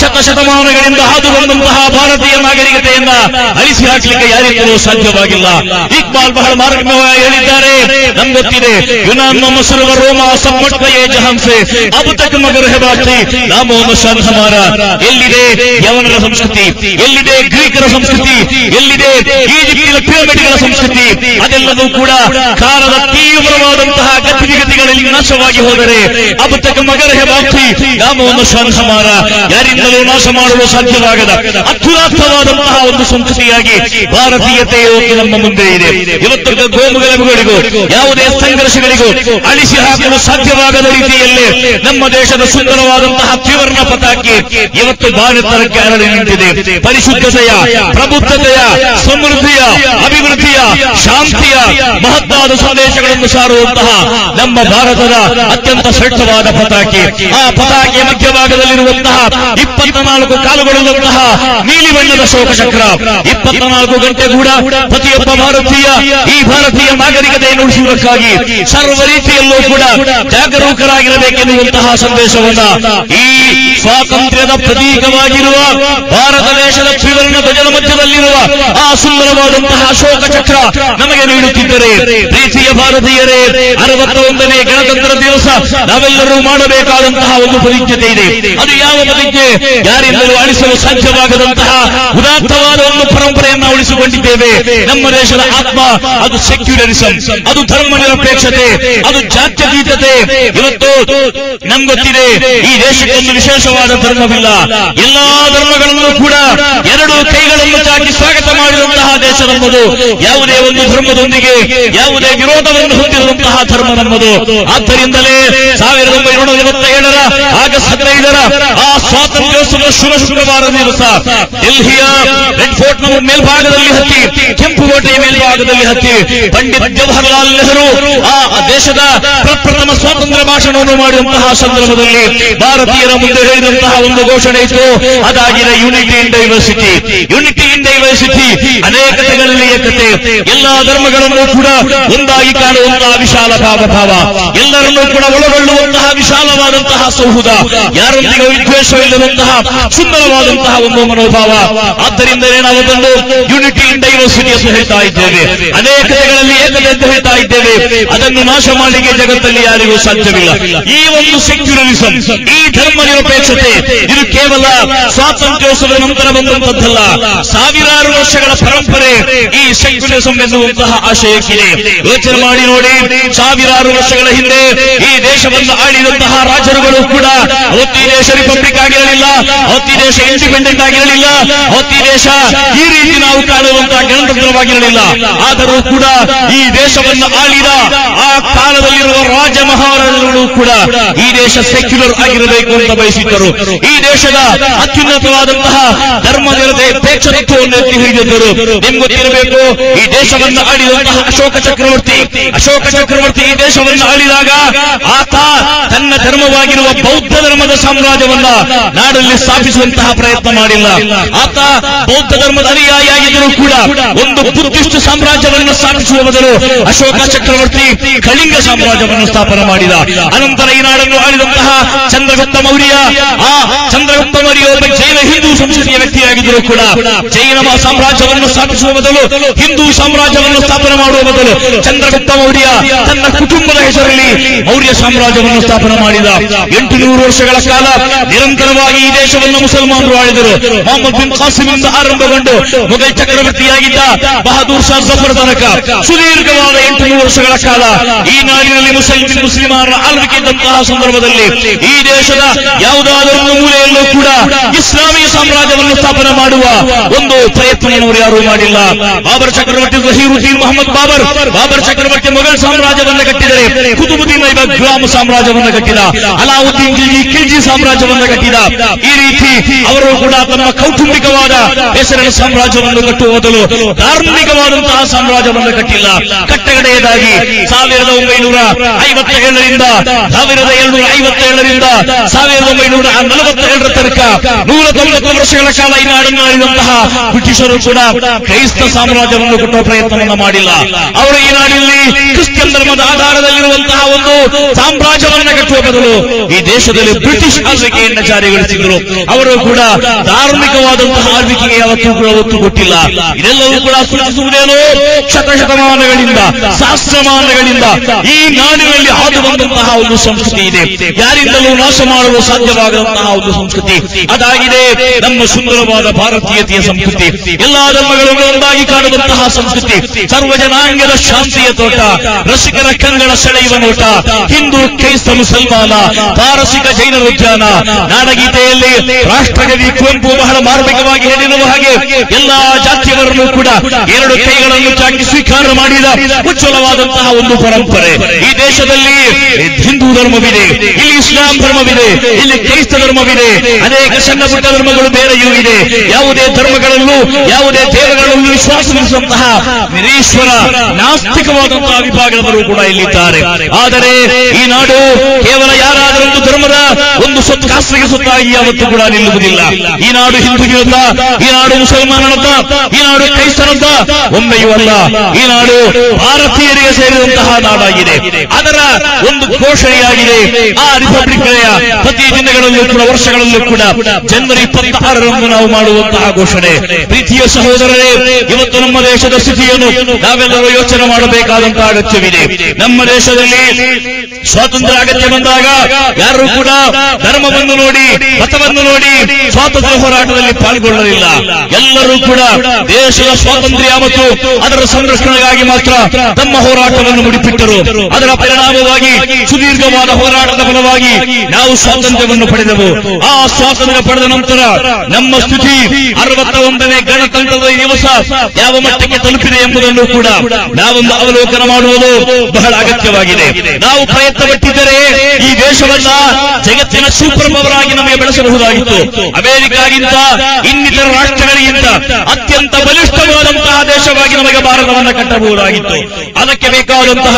ಶತಶತಮಾನಗಳಿಂದ ಹಾದು ಬಂದಂತಹ ಭಾರತೀಯ ನಾಗರಿಕತೆಯನ್ನ ಅಳಿಸಿ ಹಾಕಲಿಕ್ಕೆ ಯಾರಿಂದಲೂ ಸಾಧ್ಯವಾಗಿಲ್ಲ. ಇಕ್ಬಾಲ್ ಬಹಳ ಮಾರ್ಗವಾಗಿ ಹೇಳಿದ್ದಾರೆ, ನಮ್ಗೆ ಗೊತ್ತಿದೆ, ಯುನಾನ್ ಮಸರುವ ರೋಮ ಸಮ್ಮಟ್ಟಯೇ ಜಹಾನ್ಸೆ ಅಬ್ ತಕ್ ಮಗರ್ ಹೆ ಬಾಕಿ ನಾಮೋ ನಶಾನ್ ಹಮಾರಾ. ಎಲ್ಲಿದೆ ಯವನರ ಸಂಸ್ಕೃತಿ, ಎಲ್ಲಿದೆ ಗ್ರೀಕರ ಸಂಸ್ಕೃತಿ, ಎಲ್ಲಿದೆ ಈಜಿಪ್ಟಿನ ಪಿರಮಿಡ್ಗಳ ಸಂಸ್ಕೃತಿ? ಅದೆಲ್ಲವೂ ಕೂಡ ಕಾಲದ ತೀವ್ರವಾದಂತಹ ಗತಿವಿಗತಿಗಳಲ್ಲಿ ನಾಶವಾಗಿ ಹೋದರೆ ಅಬ್ ತಕ್ ಮಗರ್ ಹೆ ಬಾಕಿ ನಾಮೋ ನಶಾನ್ ಹಮಾರಾ, ಯಾರಿಂದಲೂ ನಾಶ ಮಾಡಲು ಸಾಧ್ಯವಾಗದ ಅತ್ಯುದಾತ್ತವಾದಂತಹ ಒಂದು ಸಂಸ್ಕೃತಿಯಾಗಿ ಭಾರತೀಯತೆಯು ನಮ್ಮ ಮುಂದೆ ಇದೆ. ಇವತ್ತು ಗೋಮುಗಳಿಗೂ ಯಾವುದೇ ಸಂಘರ್ಷಗಳಿಗೂ ಅಳಿಸಿ ಹಾಕಲು ಸಾಧ್ಯವಾಗದ ರೀತಿಯಲ್ಲೇ ನಮ್ಮ ದೇಶದ ಸುಂದರವಾದಂತಹ ತ್ರಿವರ್ಣ ಪತಾಕೆ ಇವತ್ತು ಭಾರತಕ್ಕೆ ಅರಳಿ ನಿಂತಿದೆ. ಪರಿಶುದ್ಧತೆಯ, ಪ್ರಬುದ್ಧತೆಯ, ಸಮೃದ್ಧಿಯ, ಅಭಿವೃದ್ಧಿಯ, ಶಾಂತಿಯ ಮಹತ್ತಾದ ಸಂದೇಶಗಳನ್ನು ಸಾರುವಂತಹ ನಮ್ಮ ಭಾರತದ ಅತ್ಯಂತ ಶ್ರೇಷ್ಠವಾದ ಪತಾಕೆ. ಆ ಪತಾಕೆಯ ಮಧ್ಯಭಾಗದಲ್ಲಿರುವಂತಹ 24 ಕಾಲುಗಳುಳ್ಳಂತಹ ನೀಲಿ ಬಣ್ಣದ ಶೋಕ ಚಕ್ರ, 24 ಗಂಟೆ ಕೂಡ ಪ್ರತಿಯೊಬ್ಬ ಭಾರತೀಯ ಈ ಭಾರತೀಯ ನಾಗರಿಕತೆಯನ್ನು ಉಳಿಸುವುದಕ್ಕಾಗಿ ಸರ್ವ ರೀತಿಯಲ್ಲೂ ಕೂಡ ಜಾಗರೂಕರಾಗಿರಬೇಕೆನ್ನುವಂತಹ ಸಂದೇಶವನ್ನ ಈ ಸ್ವಾತಂತ್ರ್ಯದ ಪ್ರತೀಕವಾಗಿರುವ ಭಾರತ ದೇಶದ ತ್ರಿವರ್ಣ ಧ್ವಜದ ಮಧ್ಯದಲ್ಲಿರುವ ಆ ಸುಂದರವಾದಂತಹ ಅಶೋಕ ಚಕ್ರ ನಮಗೆ ನೀಡುತ್ತಿದ್ದರೆ, ಪ್ರೀತಿಯ ಭಾರತೀಯರೇ, 61ನೇ ಗಣತಂತ್ರ ದಿವಸ ನಾವೆಲ್ಲರೂ ಮಾಡಬೇಕಾದಂತಹ ಒಂದು ಪ್ರತಿಜ್ಞತೆ ಇದೆ. ಅದು ಯಾವ ಪ್ರತಿಜ್ಞೆ? ಯಾರಿಂದಲೂ ಅಳಿಸಲು ಸಾಧ್ಯವಾಗದಂತಹ ಉದಾತ್ತವಾದ ಒಂದು ಪರಂಪರೆಯನ್ನು ಉಳಿಸಿಕೊಂಡಿದ್ದೇವೆ. ನಮ್ಮ ದೇಶದ ಆತ್ಮ ಅದು ಸೆಕ್ಯುಲರಿಸಂ, ಅದು ಧರ್ಮ ನಿರಪೇಕ್ಷತೆ, ಅದು ಜಾತ್ಯತೀತತೆ. ಇವತ್ತು ನಮ್ಗೆ ಗೊತ್ತಿದೆ, ಈ ದೇಶಕ್ಕೆ ಒಂದು ವಿಶೇಷವಾದ ಧರ್ಮವಿಲ್ಲ. ಎಲ್ಲಾ ಧರ್ಮಗಳನ್ನು ಕೂಡ 2 ಕೈಗಳನ್ನು ಚಾಚಿ ಸ್ವಾಗತ ಮಾಡಿದಂತಹ ದೇಶ ನಮ್ಮದು. ಯಾವುದೇ ಒಂದು ಧರ್ಮದೊಂದಿಗೆ ಯಾವುದೇ ವಿರೋಧವನ್ನು ಹೊಂದಿರುವಂತಹ ಧರ್ಮ ನಮ್ಮದು. ಆದ್ದರಿಂದಲೇ 1957 ಆಗಸ್ಟ್ 15 ಆ ಸ್ವಾತಂತ್ರ್ಯೋತ್ಸವ ಶುಕ್ರವಾರದ ದಿವಸ ಡೆಲ್ಲಿಯ ರೆಡ್ ಫೋರ್ಟ್ ನ ಮೇಲ್ಭಾಗದಲ್ಲಿ ಹತ್ತಿ, ಕೆಂಪುಕೋಟೆಯ ಮೇಲ್ಭಾಗದಲ್ಲಿ ಹತ್ತಿ ಪಂಡಿತ್ ಜವಾಹರಲಾಲ್ ನೆಹರು ಆ ದೇಶದ ಪ್ರಪ್ರಥಮ ಸ್ವಾತಂತ್ರ್ಯ ಭಾಷಣವನ್ನು ಮಾಡುವಂತಹ ಸಂದರ್ಭದಲ್ಲಿ ಭಾರತೀಯರ ಮುಂದೆ ಹೇಳಿದಂತಹ ಒಂದು ಘೋಷಣೆ ಇತ್ತು. ಅದಾಗಿದೆ unity in diversity. Unity in diversity, ಅನೇಕತೆಗಳಲ್ಲಿ ಏಕತೆ, ಎಲ್ಲಾ ಧರ್ಮಗಳನ್ನು ಕೂಡ ಒಂದಾಗಿ ಕಾಣುವಂತಹ ವಿಶಾಲ ಭಾವ, ಎಲ್ಲರನ್ನೂ ಕೂಡ ಒಳಗೊಳ್ಳುವಂತಹ ವಿಶಾಲವಾದಂತಹ ಸೌಹೃದ, ಯಾರೊಂದಿಗೆ ವಿದ್ವೇಷವಿಲ್ಲದಂತಹ ಸುಂದರವಾದಂತಹ ಒಂದು ಮನೋಭಾವ. ಆದ್ದರಿಂದ ನಾವು ಬಂದು ಯುನಿಟಿ ಇನ್ ಡೈವರ್ಸಿಟಿ ಎಂದು ಹೇಳ್ತಾ ಇದ್ದೇವೆ, ಅನೇಕತೆಗಳಲ್ಲಿ ಏಕತೆ ಎಂದು ಹೇಳ್ತಾ ಇದ್ದೇವೆ. ಅದನ್ನು ನಾಶ ಮಾಡಲಿಕ್ಕೆ ಜಗತ್ತಲ್ಲಿ ಯಾರಿಗೂ ಸಾಧ್ಯವಿಲ್ಲ. ಈ ಒಂದು ಸೆಕ್ಯುಲರಿಸಂ, ಈ ಧರ್ಮ ನಿರಪೇಕ್ಷತೆ, ಇದು ಕೇವಲ ಸ್ವಾತಂತ್ರ್ಯೋತ್ಸವದ ನಂತರ ಬಂದಂತದ್ದಲ್ಲ, ಸಾವಿರಾರು ವರ್ಷಗಳ ಪರಂಪರೆ ಈ ಸೆಕ್ಯುಲರಿಸಂ ಎನ್ನುವಂತಹ ಆಶಯಕ್ಕಿದೆ. ಯೋಚನೆ ಮಾಡಿ ನೋಡಿ, ಸಾವಿರಾರು ವರ್ಷಗಳ ಹಿಂದೆ ಈ ದೇಶವನ್ನು ಆಳಿದಂತಹ ರಾಜರುಗಳು ಕೂಡ ಅವತ್ತು ಈ ದೇಶ ರಿಪಬ್ಲಿಕ್ ಆಗಿರಲಿಲ್ಲ, ಅವತ್ತು ಈ ದೇಶ ಇಂಡಿಪೆಂಡೆಂಟ್ ಆಗಿರಲಿಲ್ಲ, ಅವತ್ತು ಈ ದೇಶ ಈ ರೀತಿ ನಾವು ಕಾಣುವಂತಹ ಗಣತಂತ್ರವಾಗಿರಲಿಲ್ಲ. ಆದರೂ ಕೂಡ ಈ ದೇಶವನ್ನು ಆಳಿದ ಆ ಕಾಲದಲ್ಲಿರುವ ರಾಜ ಮಹಾರಾಜರುಗಳು ಕೂಡ ಈ ದೇಶ ಸೆಕ್ಯುಲರ್ ಆಗಿರಬೇಕು ಅಂತ ಬಯಸಿದ್ದರು. ಈ ದೇಶದ ಅತ್ಯುನ್ನತವಾದಂತಹ ಧರ್ಮ ನಿರಪೇಕ್ಷತ್ವವನ್ನು ಎತ್ತಿ ಹಿಡಿದಿದ್ದರು. ನಿಮ್ಗೆ ಗೊತ್ತಿರಬೇಕು, ಈ ದೇಶವನ್ನು ಆಳಿದಂತಹ ಅಶೋಕ ಚಕ್ರವರ್ತಿ ಈ ದೇಶವನ್ನು ಆಳಿದಾಗ ಆತ ತನ್ನ ಧರ್ಮವಾಗಿರುವ ಬೌದ್ಧ ಧರ್ಮದ ಸಾಮ್ರಾಜ್ಯವನ್ನ ನಾಡಲ್ಲಿ ಸ್ಥಾಪಿಸುವಂತಹ ಪ್ರಯತ್ನ ಮಾಡಿಲ್ಲ. ಆತ ಬೌದ್ಧ ಧರ್ಮದ ಅನುಯಾಯಿಯಾಗಿದ್ದರೂ ಕೂಡ ಒಂದು ಬುದ್ಧಿಸ್ಟ್ ಸಾಮ್ರಾಜ್ಯವನ್ನು ಸ್ಥಾಪಿಸುವ ಬದಲು ಅಶೋಕ ಚಕ್ರವರ್ತಿ ಕಳಿಂಗ ಸಾಮ್ರಾಜ್ಯವನ್ನು ಸ್ಥಾಪನೆ ಮಾಡಿದ. ಅನಂತರ ಈ ನಾಡನ್ನು ಆಳಿದಂತಹ ಚಂದ್ರಗುಪ್ತ ಮೌರ್ಯ ಒಬ್ಬ ಜೈನ ಹಿಂದೂ ಸಂಸ್ಕೃತಿಯ ವ್ಯಕ್ತಿಯಾಗಿದ್ದರೂ ಕೂಡ ಜೈನ ಸಾಮ್ರಾಜ್ಯವನ್ನು ಸ್ಥಾಪಿಸುವ ಬದಲು, ಹಿಂದೂ ಸಾಮ್ರಾಜ್ಯವನ್ನು ಸ್ಥಾಪನೆ ಮಾಡುವ ಬದಲು ಚಂದ್ರಗುಪ್ತ ಮೌರ್ಯ ತನ್ನ ಕುಟುಂಬದ ಹೆಸರಲ್ಲಿ ಮೌರ್ಯ ಸಾಮ್ರಾಜ್ಯವನ್ನು ಸ್ಥಾಪನೆ ಮಾಡಿದ. 800 ವರ್ಷಗಳ ಕಾಲ ನಿರಂತರವಾಗಿ ಈ ದೇಶವನ್ನು ಮುಸಲ್ಮಾನರು ಆಳಿದರು. ಮೊಹಮ್ಮದ್ ಬಿನ್ ಕಾಸಿಮಿಂದ ಆರಂಭಗೊಂಡು ಮೊಘಲ್ ಚಕ್ರವರ್ತಿಯಾಗಿದ್ದ ಬಹದ್ದೂರ್ ಶಾ ಜಫರ್ ತನಕ ಸುದೀರ್ಘವಾದ 800 ವರ್ಷಗಳ ಕಾಲ ಈ ನಾಡಿನಲ್ಲಿ ಮುಸ್ಲಿಮರ ಆಳ್ವಿಕೆ ಇದ್ದಂತಹ ಸಂದರ್ಭದಲ್ಲಿ ಈ ದೇಶದ ಯಾವುದಾದರೂ ಒಂದು ಮೂಲೆಯಲ್ಲೂ ಕೂಡ ಇಸ್ಲಾಮೀ ಸಾಮ್ರಾಜ್ಯವನ್ನು ಸ್ಥಾಪನೆ ಮಾಡುವ ಒಂದು ಪ್ರಯತ್ನವನ್ನು ಯಾರೂ ಮಾಡಿಲ್ಲ. ಬಾಬರ್ ಚಕ್ರವರ್ತಿ ಜಹೀರುದ್ದೀನ್ ಮೊಹಮ್ಮದ್ ಬಾಬರ್ ಚಕ್ರವರ್ತಿ ಮೊಘಲ್ ಸಾಮ್ರಾಜ್ಯವನ್ನು ಕಟ್ಟಿದರೆ, ಕುತುಬುದ್ದೀನ್ ಐಬಕ್ ಗುಲಾಮ್ ಸಾಮ್ರಾಜ್ಯವನ್ನು ಕಟ್ಟಿದ, ಅಲಾವುದ್ದೀನ್ ಖಿಲ್ಜಿ ಸಾಮ್ರಾಜ್ಯವನ್ನು ಕಟ್ಟಿದ. ಈ ರೀತಿ ಅವರು ಕೂಡ ತಮ್ಮ ಕೌಟುಂಬಿಕವಾದ ಹೆಸರಿನ ಸಾಮ್ರಾಜ್ಯವನ್ನು ಕಟ್ಟುವ ಮೊದಲು ಧಾರ್ಮಿಕವಾದಂತಹ ಸಾಮ್ರಾಜ್ಯವನ್ನು ಕಟ್ಟಿಲ್ಲ. ಕಟ್ಟಕಡೆಯದಾಗಿ 1957ರಿಂದ 1947ರಿಂದ ತನಕ 190 ವರ್ಷಗಳ ಕಾಲ ಈ ನಾಡನ್ನು ಆಳಿದಂತಹ ಬ್ರಿಟಿಷರು ಕೂಡ ಕ್ರೈಸ್ತ ಸಾಮ್ರಾಜ್ಯವನ್ನು ಕಟ್ಟುವ ಪ್ರಯತ್ನವನ್ನು ಮಾಡಿಲ್ಲ. ಅವರು ಈ ನಾಡಿನಲ್ಲಿ ಕ್ರಿಶ್ಚಿಯನ್ ಧರ್ಮದ ಆಧಾರದಲ್ಲಿರುವಂತಹ ಒಂದು ಸಾಮ್ರಾಜ್ಯವನ್ನು ಕಟ್ಟುವ ಬದಲು ಈ ದೇಶದಲ್ಲಿ ಬ್ರಿಟಿಷ್ ಆಳ್ವಿಕೆಯನ್ನು ಜಾರಿಗೊಳಿಸಿದರು. ಅವರು ಕೂಡ ಧಾರ್ಮಿಕವಾದಂತಹ ಆಳ್ವಿಕೆಗೆ ಯಾವತ್ತೂ ಕೂಡ ಒತ್ತು ಕೊಟ್ಟಿಲ್ಲ. ಇದೆಲ್ಲವೂ ಕೂಡ ಸೂಚಿಸುವುದೇನೋ ಶತಶತಮಾನಗಳಿಂದ ಸಹಸ್ರಮಾನಗಳಿಂದ ಈ ನಾಡಿನಲ್ಲಿ ಹಾದು ಬಂದಂತಹ ಒಂದು ಸಂಸ್ಕೃತಿ ಇದೆ, ಯಾರಿಂದಲೂ ನಾಶ ಮಾಡಲು ಸಾಧ್ಯವಾಗದಂತಹ ಒಂದು ಸಂಸ್ಕೃತಿ. ಅದಾಗಿದೆ ನಮ್ಮ ಸುಂದರವಾದ ಭಾರತೀಯತೆಯ ಸಂಸ್ಕೃತಿ. ಎಲ್ಲಾ ಧರ್ಮಗಳನ್ನು ಒಂದಾಗಿ ಕಾಣುವಂತಹ ಸಂಸ್ಕೃತಿ, ಸರ್ವಜನಾಂಗದ ಶಾಂತಿಯ ತೋಟ, ರಸಿಕರ ಕಂಗಳ ಸೆಳೆಯುವ ನೋಟ, ಹಿಂದೂ ಕ್ರೈಸ್ತ ಮುಸಲ್ಮಾನ, ಪಾರಸಿಕ ಜೈನರ ಉದ್ಯಾನ. ನಾಡಗೀತೆಯಲ್ಲಿ ರಾಷ್ಟ್ರಕವಿ ಕುವೆಂಪು ಬಹಳ ಮಾರ್ಮಿಕವಾಗಿ ಹೇಳಿರುವ ಹಾಗೆ ಎಲ್ಲಾ ಜಾತಿಯವರನ್ನು ಕೂಡ 2 ಕೈಗಳನ್ನು ಚಾಚಿ ಸ್ವೀಕಾರ ಮಾಡಿದ ಉಜ್ವಲವಾದಂತಹ ಒಂದು ಪರಂಪರೆ. ಈ ದೇಶದಲ್ಲಿ ಹಿಂದೂ ಧರ್ಮವಿದೆ, ಇಲ್ಲಿ ಇಸ್ಲಾಂ ಧರ್ಮವಿದೆ, ಇಲ್ಲಿ ಕ್ರೈಸ್ತ ಧರ್ಮವಿದೆ, ಅನೇಕ ಸಣ್ಣ ಪುಟ್ಟ ಧರ್ಮಗಳು ಬೇರೆಯೂ ಇದೆ. ಯಾವುದೇ ಧರ್ಮಗಳಲ್ಲೂ ಯಾವುದೇ ದೇವಗಳಲ್ಲೂ ವಿಶ್ವಾಸವಿರುವಂತಹ ನಿರೀಶ್ವರ ನಾಸ್ತಿಕವಾದಂತಹ ವಿಭಾಗದವರು ಕೂಡ ಇಲ್ಲಿದ್ದಾರೆ. ಆದರೆ ಈ ನಾಡು ಕೇವಲ ಯಾರಾದರೂ ಒಂದು ಧರ್ಮದ ಒಂದು ಖಾಸಗಿ ಸೊತ್ತಾಗಿ ಯಾವತ್ತೂ ಕೂಡ ನಿಲ್ಲುವುದಿಲ್ಲ. ಈ ನಾಡು ಹಿಂದೂಗಿರುತ್ತ, ಈ ನಾಡು ಮುಸಲ್ಮಾನನತ್ತ, ಈ ನಾಡು ಕ್ರೈಸ್ತನತ್ತ ಒಮ್ಮೆಯೂ ಅಲ್ಲ. ಈ ನಾಡು ಭಾರತೀಯರಿಗೆ ಸೇರಿದಂತಹ ನಾಡಾಗಿದೆ. ಅದರ ಒಂದು ಘೋಷಣೆಯಾಗಿದೆ ಆ ರಿಪಬ್ಲಿಕ್ ಡೇಯ ಪ್ರತಿ ದಿನಗಳಲ್ಲೂ ಕೂಡ, ವರ್ಷಗಳಲ್ಲೂ ಕೂಡ ಜನವರಿ 26ರಂದು ನಾವು ಮಾಡುವಂತಹ ಘೋಷಣೆ. ಪ್ರೀತಿಯ ಸಹೋದರರೇ, ಇವತ್ತು ನಮ್ಮ ದೇಶದ ಸ್ಥಿತಿಯನ್ನು ನಾವೆಲ್ಲರೂ ಯೋಚನೆ ಮಾಡಬೇಕಾದಂತಹ ಅಗತ್ಯವಿದೆ. ನಮ್ಮ ದೇಶದಲ್ಲಿ ಸ್ವಾತಂತ್ರ್ಯ ಅಗತ್ಯ ಬಂದಾಗ ಯಾರು ಕೂಡ ಧರ್ಮವನ್ನು ನೋಡಿ, ಮತವನ್ನು ನೋಡಿ ಸ್ವಾತಂತ್ರ್ಯ ಹೋರಾಟದಲ್ಲಿ ಪಾಲ್ಗೊಳ್ಳಲಿಲ್ಲ. ಎಲ್ಲರೂ ಕೂಡ ದೇಶದ ಸ್ವಾತಂತ್ರ್ಯ ಮತ್ತು ಅದರ ಸಂರಕ್ಷಣೆಗಾಗಿ ಮಾತ್ರ ತಮ್ಮ ಹೋರಾಟವನ್ನು ಮುಡಿಪಿಟ್ಟರು. ಅದರ ಪರಿಣಾಮವಾಗಿ ಸುದೀರ್ಘವಾದ ಹೋರಾಟದ ಫಲವಾಗಿ ನಾವು ನಾವು ಸ್ವಾತಂತ್ರ್ಯವನ್ನು ಪಡೆದೆವು. ಆ ಸ್ವಾತಂತ್ರ್ಯ ಪಡೆದ ನಂತರ ನಮ್ಮ ಸ್ಥಿತಿ 61ನೇ ಗಣತಂತ್ರದ ದಿವಸ ಯಾವ ಮಟ್ಟಕ್ಕೆ ತಲುಪಿದೆ ಎಂಬುದನ್ನು ಕೂಡ ನಾವೊಂದು ಅವಲೋಕನ ಮಾಡುವುದು ಬಹಳ ಅಗತ್ಯವಾಗಿದೆ. ನಾವು ಪ್ರಯತ್ನ ಪಟ್ಟಿದ್ದರೆ ಈ ದೇಶವನ್ನ ಜಗತ್ತಿನ ಸೂಪರ್ ಪವರ್ ಆಗಿ ನಮಗೆ ಬೆಳೆಸಬಹುದಾಗಿತ್ತು. ಅಮೆರಿಕಾಗಿಂತ ಇನ್ನಿತರ ರಾಷ್ಟ್ರಗಳಿಗಿಂತ ಅತ್ಯಂತ ಬಲಿಷ್ಠವಾದಂತಹ ದೇಶವಾಗಿ ನಮಗೆ ಭಾರತವನ್ನು ಕಟ್ಟಬಹುದಾಗಿತ್ತು. ಅದಕ್ಕೆ ಬೇಕಾದಂತಹ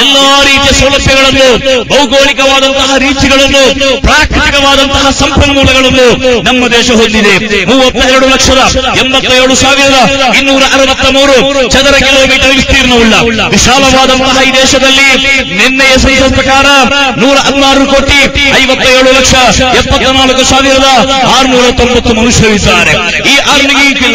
ಎಲ್ಲಾ ರೀತಿಯ ಸೌಲಭ್ಯಗಳನ್ನು, ಭೌಗೋಳಿಕವಾದಂತಹ ರೀತಿಗಳನ್ನು, ಪ್ರಾಕೃತಿಕವಾದಂತಹ ಸಂಪನ್ಮೂಲಗಳನ್ನು ನಮ್ಮ ದೇಶ ಹೊಂದಿದೆ. 32,87,263 ಚದರ ಕಿಲೋಮೀಟರ್ ವಿಸ್ತೀರ್ಣವುಳ್ಳ ವಿಶಾಲವಾದಂತಹ ಈ ದೇಶದಲ್ಲಿ ನಿನ್ನೆಯ ಸಂಸತ್ ಪ್ರಕಾರ 116,74,690 ಮನುಷ್ಯರಿದ್ದಾರೆ. ಈ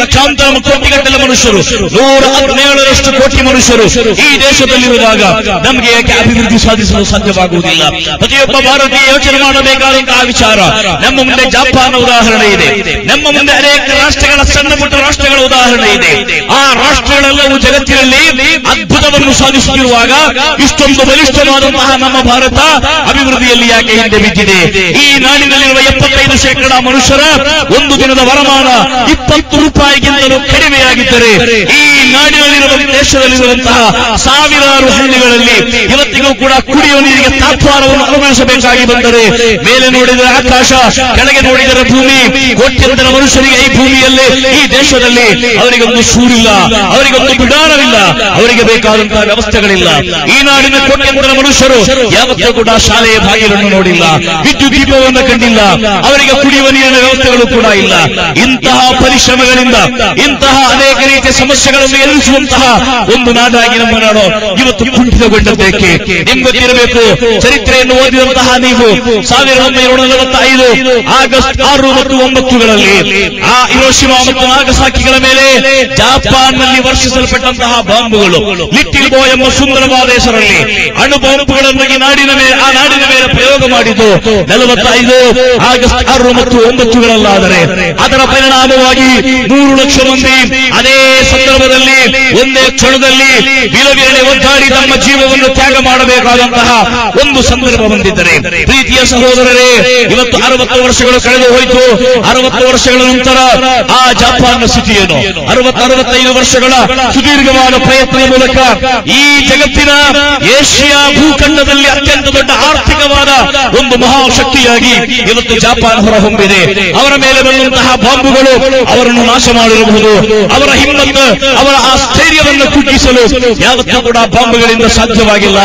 ಲಕ್ಷಾಂತರ ಕೋಟಿಗಟ್ಟಲೆ ಮನುಷ್ಯರು, 117ರಷ್ಟು ಕೋಟಿ ಮನುಷ್ಯರು ಈ ದೇಶದಲ್ಲಿರುವಾಗ ನಮಗೆ ಯಾಕೆ ಅಭಿವೃದ್ಧಿ ಸಾಧಿಸಲು ಸಾಧ್ಯವಾಗುವುದಿಲ್ಲ? ಪ್ರತಿಯೊಬ್ಬ ಭಾರತೀಯ ಯೋಚನೆ ಮಾಡಬೇಕಾದಂತಹ ವಿಚಾರ. ನಮ್ಮ ಮುಂದೆ ಜಪಾನ್ ಉದಾಹರಣೆ ಇದೆ, ನಮ್ಮ ಮುಂದೆ ಅನೇಕ ರಾಷ್ಟ್ರಗಳ ಸಣ್ಣ ಪುಟ್ಟ ರಾಷ್ಟ್ರಗಳ ಉದಾಹರಣೆ ಇದೆ. ಆ ರಾಷ್ಟ್ರಗಳೆಲ್ಲವೂ ಜಗತ್ತಿನಲ್ಲಿ ಅದ್ಭುತವನ್ನು ಸಾಧಿಸುತ್ತಿರುವಾಗ ಇಷ್ಟೊಂದು ಬಲಿಷ್ಠವಾದಂತಹ ನಮ್ಮ ಭಾರತ ಅಭಿವೃದ್ಧಿಯಲ್ಲಿ ಯಾಕೆ ಹಿಂದೆ ಬಿದ್ದಿದೆ? ಈ ನಾಡಿನಲ್ಲಿರುವ 75% ಮನುಷ್ಯರ ಒಂದು ದಿನದ ವರಮಾನ 20 ರೂಪಾಯಿಗಿಂತಲೂ ಕಡಿಮೆಯಾಗಿದ್ದರೆ ಈ ನಾಡಿನಲ್ಲಿರುವ ದೇಶದಲ್ಲಿರುವಂತಹ ಸಾವಿರಾರು ಹಳ್ಳಿಗಳಲ್ಲಿ ಇವತ್ತಿಗೂ ಕೂಡ ಕುಡಿಯುವ ನೀರಿಗೆ ತಾತ್ವಾರವನ್ನು ಅನುಭವಿಸಬೇಕಾಗಿ ಬಂದರೆ ಮೇಲೆ ನೋಡಿದರೆ ಆಕಾಶ, ಕೆಳಗೆ ನೋಡಿದರೆ ಭೂಮಿ, ಕೋಟ್ಯಂತರ ಮನುಷ್ಯರಿಗೆ ಈ ಭೂಮಿಯಲ್ಲಿ, ಈ ದೇಶದಲ್ಲಿ ಅವರಿಗೊಂದು ಸೂರಿಲ್ಲ, ಅವರಿಗೊಂದು ಬಿಡಾರವಿಲ್ಲ, ಅವರಿಗೆ ಬೇಕಾದಂತಹ ವ್ಯವಸ್ಥೆಗಳಿಲ್ಲ. ಈ ನಾಡಿನ ಕೋಟ್ಯಂತರ ಮನುಷ್ಯರು ಯಾವತ್ತೂ ಕೂಡ ಶಾಲೆಯ ಬಾಗಿಲನ್ನು ನೋಡಿಲ್ಲ, ವಿದ್ಯುತ್ ದೀಪವನ್ನು ಕಂಡಿಲ್ಲ, ಅವರಿಗೆ ಕುಡಿಯುವ ನೀರಿನ ವ್ಯವಸ್ಥೆಗಳು ಕೂಡ ಇಲ್ಲ. ಇಂತಹ ಪರಿಶ್ರಮಗಳಿಂದ ಇಂತಹ ಅನೇಕ ರೀತಿಯ ಸಮಸ್ಯೆಗಳನ್ನು ಎದುರಿಸುವಂತಹ ಒಂದು ನಾಡಾಗಿ ನಮ್ಮ ನಾಡು ಇವತ್ತು ಕುಂಠಿತಗೊಂಡದ್ದಕ್ಕೆ ನಿಮ್ಗೆ ಗೊತ್ತಿರಬೇಕು. ಚರಿತ್ರೆಯನ್ನು ಓದಿದಂತಹ ನೀವು 1945 ಆಗಸ್ಟ್ 6 ಮತ್ತು 9ಗಳಲ್ಲಿ ಆ ಹಿರೋಶಿಮಾ ಮತ್ತು ನಾಗಸಾಕಿಗಳ ಮೇಲೆ ಜಪಾನ್ನಲ್ಲಿ ವರ್ಷಿಸಲ್ಪಟ್ಟಂತಹ ಬಾಂಬುಗಳು, ಲಿಟ್ಟಿಲ್ ಬಾಯ್ ಎಂಬ ಸುಂದರವಾದ ಹೆಸರಲ್ಲಿ ಅಣು ಬಾಂಬುಗಳನ್ನು ಆ ನಾಡಿನ ಮೇಲೆ ಪ್ರಯೋಗ ಮಾಡಿದ್ದು 45 ಆಗಸ್ಟ್ 6 ಮತ್ತು 9ಗಳಲ್ಲಾದರೆ ಅದರ ಪರಿಣಾಮವಾಗಿ 3 ಲಕ್ಷ ಮಂದಿ ಅದೇ ಸಂದರ್ಭದಲ್ಲಿ ಒಂದೇ ಕ್ಷಣದಲ್ಲಿ ವಿಲವಿಲನೆ ಒದ್ದಾಡಿ ತಮ್ಮ ಜೀವವನ್ನು ತ್ಯಾಗ ಮಾಡಬೇಕಾದಂತಹ ಒಂದು ಸಂದರ್ಭ ಬಂದಿದ್ದರೆ, ಪ್ರೀತಿಯ ಸಹೋದರರೇ, ಇವತ್ತು 60 ವರ್ಷಗಳು ಕಳೆದು ಹೋಯಿತು. 60 ವರ್ಷಗಳ ನಂತರ ಆ ಜಪಾನ್ನ ಸ್ಥಿತಿಯನ್ನು 65 ವರ್ಷಗಳ ಸುದೀರ್ಘವಾದ ಪ್ರಯತ್ನದ ಮೂಲಕ ಈ ಜಗತ್ತಿನ ಏಷ್ಯಾ ಭೂಖಂಡದಲ್ಲಿ ಅತ್ಯಂತ ದೊಡ್ಡ ಆರ್ಥಿಕವಾದ ಒಂದು ಮಹಾಶಕ್ತಿಯಾಗಿ ಇವತ್ತು ಜಪಾನ್ ಹೊರಹೊಮ್ಮಿದೆ. ಅವರ ಮೇಲೆ ಬಂದಂತಹ ಬಾಂಬುಗಳು ಅವರನ್ನು ನಾಶ ಮಾಡಿರಬಹುದು. ಅವರ ಹಿಮ್ಮತ್ತು, ಅವರ ಆ ಸ್ಥೈರ್ಯವನ್ನು ಕುಗ್ಗಿಸಲು ಯಾವತ್ತೂ ಕೂಡ ಬಾಂಬುಗಳಿಂದ ಸಾಧ್ಯವಾಗಿಲ್ಲ.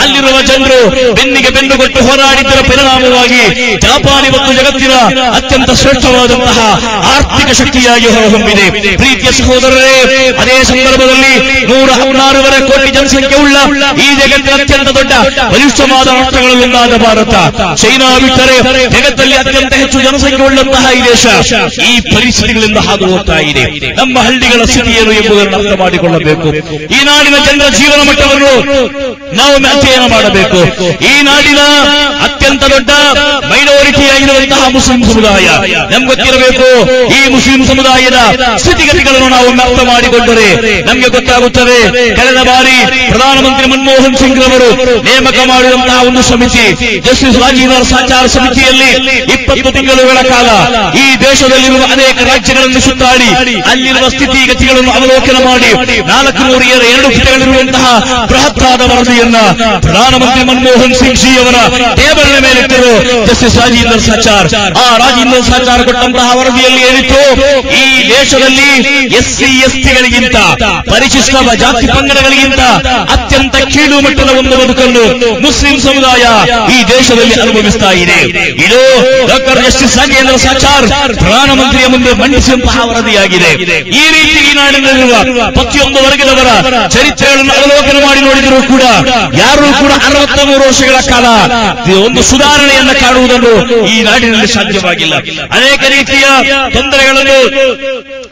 ಅಲ್ಲಿರುವ ಜನರು ಬೆನ್ನಿಗೆ ಬೆನ್ನು ಕೊಟ್ಟು ಹೋರಾಡಿದ್ದರ ಪರಿಣಾಮವಾಗಿ ಜಪಾನ್ ಇವತ್ತು ಜಗತ್ತಿನ ಅತ್ಯಂತ ಶ್ರೇಷ್ಠವಾದಂತಹ ಆರ್ಥಿಕ ಶಕ್ತಿಯಾಗಿ ಹೊರಹೊಮ್ಮಿದೆ. ಪ್ರೀತಿಯ ಸಹೋದರರೇ, ಅದೇ ಸಂದರ್ಭದಲ್ಲಿ 116 ಕೋಟಿ ಜನಸಂಖ್ಯೆ ಉಳ್ಳ ಈ ಜಗತ್ತಿನ ಅತ್ಯಂತ ದೊಡ್ಡ ಬಲಿಷ್ಠವಾದ ರಾಷ್ಟ್ರಗಳಲ್ಲೊಂದಾದ ಭಾರತ, ಚೈನಾ ಬಿಟ್ಟರೆ ಜಗತ್ತಲ್ಲಿ ಅತ್ಯಂತ ಹೆಚ್ಚು ಜನಸಂಖ್ಯೆ ಉಳ್ಳಂತಹ ಈ ದೇಶ ಈ ಪರಿಸ್ಥಿತಿಗಳಿಂದ ಹಾದು ಹೋಗ್ತಾ ಇದೆ. ನಮ್ಮ ಹಳ್ಳಿಗಳ ಸ್ಥಿತಿ ಏನು ಎಂಬುದನ್ನು ಅರ್ಥ ಮಾಡಿಕೊಳ್ಳಬೇಕು. ಈ ನಾಡಿನ ಜನರ ಜೀವನ ಮಟ್ಟವನ್ನು ನಾವು ಅಧ್ಯಯನ ಮಾಡಬೇಕು. ಈ ನಾಡಿನ ಅತ್ಯಂತ ದೊಡ್ಡ ಮೈನಾರಿಟಿಯಾಗಿರುವಂತಹ ಮುಸ್ಲಿಂ ಸಮುದಾಯ, ನಮ್ಗೆ ಗೊತ್ತಿರಬೇಕು. ಈ ಮುಸ್ಲಿಂ ಸಮುದಾಯದ ಸ್ಥಿತಿಗತಿಗಳನ್ನು ನಾವು ಅರ್ಥ ಮಾಡಿಕೊಂಡರೆ ನಮಗೆ ಗೊತ್ತಾಗುತ್ತದೆ. ಕಳೆದ ಬಾರಿ ಪ್ರಧಾನಮಂತ್ರಿ ಮನಮೋಹನ್ ಸಿಂಗ್ ರವರು ನೇಮಕ ಮಾಡಿದಂತಹ ಒಂದು ಸಮಿತಿ, ಜಸ್ಟಿಸ್ ರಾಜೇಂದ್ರ ಸಾಚಾರ್ ಸಮಿತಿಯಲ್ಲಿ 20 ತಿಂಗಳುಗಳ ಕಾಲ ಈ ದೇಶದಲ್ಲಿರುವ ಅನೇಕ ರಾಜ್ಯಗಳನ್ನು ಸುತ್ತಾಡಿ ಅಲ್ಲಿರುವ ಸ್ಥಿತಿಗತಿಗಳನ್ನು ಅವಲೋಕನ ಮಾಡಿ 402 ಪುಟಗಳಿರುವಂತಹ ಬೃಹತ್ತಾದ ವರದಿಯನ್ನ ಪ್ರಧಾನಮಂತ್ರಿ ಮನಮೋಹನ್ ಸಿಂಗ್ ಜಿ ಅವರ ಟೇಬಲ್ನ ಮೇಲಿಟ್ಟರು ಜಸ್ಟಿಸ್ ರಾಜೇಂದ್ರ ಸಾಚಾರ್. ಆ ರಾಜೇಂದ್ರ ಸಾಚಾರ್ ಕೊಟ್ಟಂತಹ ವರದಿಯಲ್ಲಿ ಏನಿತ್ತು? ಈ ದೇಶದಲ್ಲಿ ಎಸ್ಸಿ ಎಸ್ಟಿಗಳಿಗಿಂತ, ಪರಿಶಿಷ್ಟ ಜಾತಿ ಪಂಗಡಗಳಿಗಿಂತ ಅತ್ಯಂತ ಕೀಳು ಮಟ್ಟದ ಒಂದು ಬದುಕನ್ನು ಮುಸ್ಲಿಂ ಸಮುದಾಯ ಈ ದೇಶದಲ್ಲಿ ಅನುಭವಿಸ್ತಾ ಇದೆ. ಇದು ಡಾಕ್ಟರ್ ಜಸ್ಟಿಸ್ ರಾಜೇಂದ್ರ ಸಾಚಾರ್ ಪ್ರಧಾನಮಂತ್ರಿಯ ಮುಂದೆ ಮಂಡಿಸಿದಂತಹ ವರದಿಯಾಗಿದೆ. ಈ ರೀತಿ ಈ ನಾಡಿನಲ್ಲಿರುವ ಪ್ರತಿಯೊಂದು ವರ್ಗದವರ ಚರಿತ್ರೆಗಳನ್ನು ಅವಲೋಕನ ಮಾಡಿ ನೋಡಿದರೂ ಕೂಡ ಯಾರೂ ಕೂಡ 63 ವರ್ಷಗಳ ಕಾಲ ಒಂದು ಸುಧಾರಣೆಯನ್ನು ಕಾಣುವುದನ್ನು ಈ ನಾಡಿನಲ್ಲಿ ಸಾಧ್ಯವಾಗಿಲ್ಲ. ಅನೇಕ ರೀತಿಯ ತೊಂದರೆಗಳನ್ನು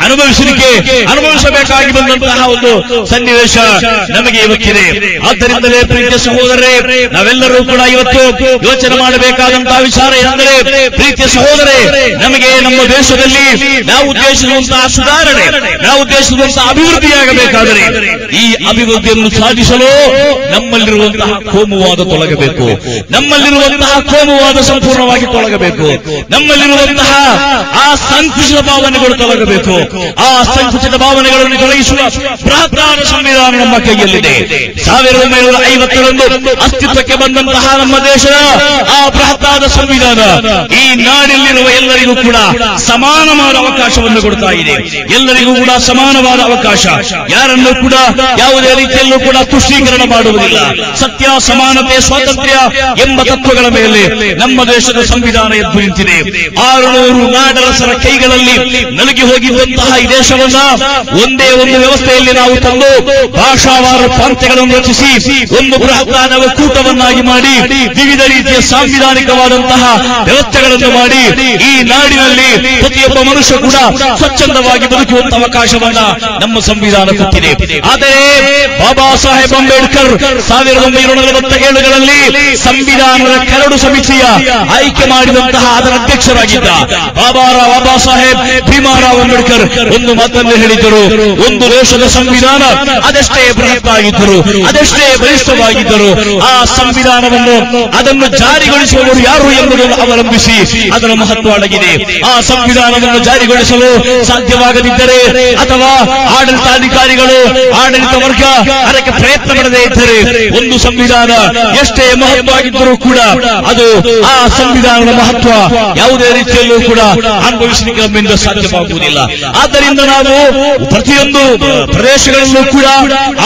ಅನುಭವಿಸಬೇಕಾಗಿ ಬಂದಂತಹ ಒಂದು ಸನ್ನಿವೇಶ ನಮಗೆ ಇವತ್ತಿದೆ. ಆದ್ದರಿಂದಲೇ ಪ್ರೀತಿಯ ಸಹೋದರರೇ, ನಾವೆಲ್ಲರೂ ಕೂಡ ಇವತ್ತು ಯೋಚನೆ ಮಾಡಬೇಕಾದಂತಹ ವಿಚಾರ ಎಂದರೆ, ಪ್ರೀತಿಯ ಸಹೋದರೇ, ನಮಗೆ ನಮ್ಮ ದೇಶದಲ್ಲಿ ನಾವು ಉದ್ದೇಶಿಸುವಂತಹ ಸುಧಾರಣೆ, ನಾವು ಉದ್ದೇಶಿಸುವಂತಹ ಅಭಿವೃದ್ಧಿಯಾಗಬೇಕಾದರೆ ಈ ಅಭಿವೃದ್ಧಿಯನ್ನು ಸಾಧಿಸಲು ನಮ್ಮಲ್ಲಿರುವಂತಹ ಕೋಮುವಾದ ತೊಲಗಬೇಕು, ನಮ್ಮಲ್ಲಿರುವಂತಹ ಕೋಮುವಾದ ಸಂಪೂರ್ಣವಾಗಿ ತೊಲಗಬೇಕು, ನಮ್ಮಲ್ಲಿರುವಂತಹ ಆ ಸಂಕುಚಿತ ಭಾವನೆಗಳು ತೊಲಗಬೇಕು. ಆ ಸಂಕುಚಿತ ಭಾವನೆಗಳನ್ನು ತೊಲಗಿಸುವ ಬೃಹತ್ತಾದ ಸಂವಿಧಾನ ನಮ್ಮ ಕೈಯಲ್ಲಿದೆ. 1950ರಂದು ಅಸ್ತಿತ್ವಕ್ಕೆ ಬಂದಂತಹ ನಮ್ಮ ದೇಶದ ಆ ಬೃಹತ್ತಾದ ಸಂವಿಧಾನ ಈ ನಾಡಿನಲ್ಲಿರುವ ಎಲ್ಲರಿಗೂ ಕೂಡ ಸಮಾನವಾದ ಅವಕಾಶವನ್ನು ಕೊಡ್ತಾ ಇದೆ. ಎಲ್ಲರಿಗೂ ಕೂಡ ಸಮಾನವಾದ ಅವಕಾಶ, ಯಾರನ್ನೂ ಕೂಡ ಯಾವುದೇ ರೀತಿಯಲ್ಲೂ ಕೂಡ ತುಷ್ಟೀಕರಣ ಮಾಡುವುದಿಲ್ಲ. ಸತ್ಯ, ಸಮಾನತೆ, ಸ್ವಾತಂತ್ರ್ಯ ಎಂಬ ತತ್ವಗಳ ಮೇಲೆ ನಮ್ಮ ದೇಶದ ಸಂವಿಧಾನ ಎದ್ದು ನಿಂತಿದೆ. 600 ನಾಡರಸರ ಕೈಗಳಲ್ಲಿ ನಲುಗಿ ಹೋಗಿರುವಂತಹ ಈ ದೇಶವನ್ನ ಒಂದೇ ಒಂದು ವ್ಯವಸ್ಥೆಯಲ್ಲಿ ನಾವು ತಂದು ಭಾಷಾವಾರ ಪ್ರಾಂತ್ಯಗಳನ್ನು ರಚಿಸಿ ಒಂದು ಬೃಹತ್ತಾದ ಒಕ್ಕೂಟವನ್ನಾಗಿ ಮಾಡಿ ವಿವಿಧ ರೀತಿಯ ಸಾಂವಿಧಾನಿಕವಾದಂತಹ ವ್ಯವಸ್ಥೆಗಳನ್ನು ಮಾಡಿ ಈ ನಾಡಿನಲ್ಲಿ ಪ್ರತಿಯೊಬ್ಬ ಮನುಷ್ಯ ಕೂಡ ಸ್ವಚ್ಛಂದವಾಗಿ ಬದುಕುವಂತಹ ಅವಕಾಶವನ್ನ ನಮ್ಮ ಸಂವಿಧಾನ ಕೊಟ್ಟಿದೆ. ಆದರೆ ಬಾಬಾ ಸಾಹೇಬ್ ಅಂಬೇಡ್ಕರ್ 1947ರಲ್ಲಿ ಸಂವಿಧಾನದ ಕರಡು ಸಮಿತಿಯ ಆಯ್ಕೆ ಮಾಡಿದಂತಹ ಅದರ ಅಧ್ಯಕ್ಷರಾಗಿದ್ದ ಬಾಬಾ ಸಾಹೇಬ್ ಭೀಮಾರಾವ್ ಅಂಬೇಡ್ಕರ್ ಒಂದು ಮಾತನ್ನು ಹೇಳಿದ್ದರು, ಒಂದು ದೇಶದ ಸಂವಿಧಾನ ಅದೆಷ್ಟೇ ಬೃಹತ್ತಾಗಿದ್ದರು, ಅದೆಷ್ಟೇ ಬಲಿಷ್ಠವಾಗಿದ್ದರು, ಆ ಸಂವಿಧಾನವನ್ನು ಅದನ್ನು ಜಾರಿಗೊಳಿಸುವವರು ಯಾರು ಎಂಬುದನ್ನು ಅವಲಂಬಿಸಿ ಅದರ ಮಹತ್ವ ಅಡಗಿದೆ. ಆ ಸಂವಿಧಾನವನ್ನು ಜಾರಿಗೊಳಿಸಲು ಸಾಧ್ಯವಾಗದಿದ್ದರೆ ಅಥವಾ ಆಡಳಿತಾಧಿಕಾರಿಗಳು, ಆಡಳಿತ ವರ್ಗ ಅದಕ್ಕೆ ಪ್ರಯತ್ನ ಮಾಡದೇ ಇದ್ದರೆ ಒಂದು ಸಂವಿಧಾನ ಎಷ್ಟೇ ಮಹತ್ವವಾಗಿದ್ದರೂ ಕೂಡ ಅದು ಆ ಸಂವಿಧಾನದ ಮಹತ್ವ ಯಾವುದೇ ರೀತಿಯಲ್ಲೂ ಕೂಡ ಅನುಭವಿಸಲಿಕ್ಕೆ ನಮ್ಮಿಂದ ಸಾಧ್ಯವಾಗುವುದಿಲ್ಲ. ಆದ್ದರಿಂದ ನಾವು ಪ್ರತಿಯೊಂದು ಪ್ರದೇಶಗಳಲ್ಲೂ ಕೂಡ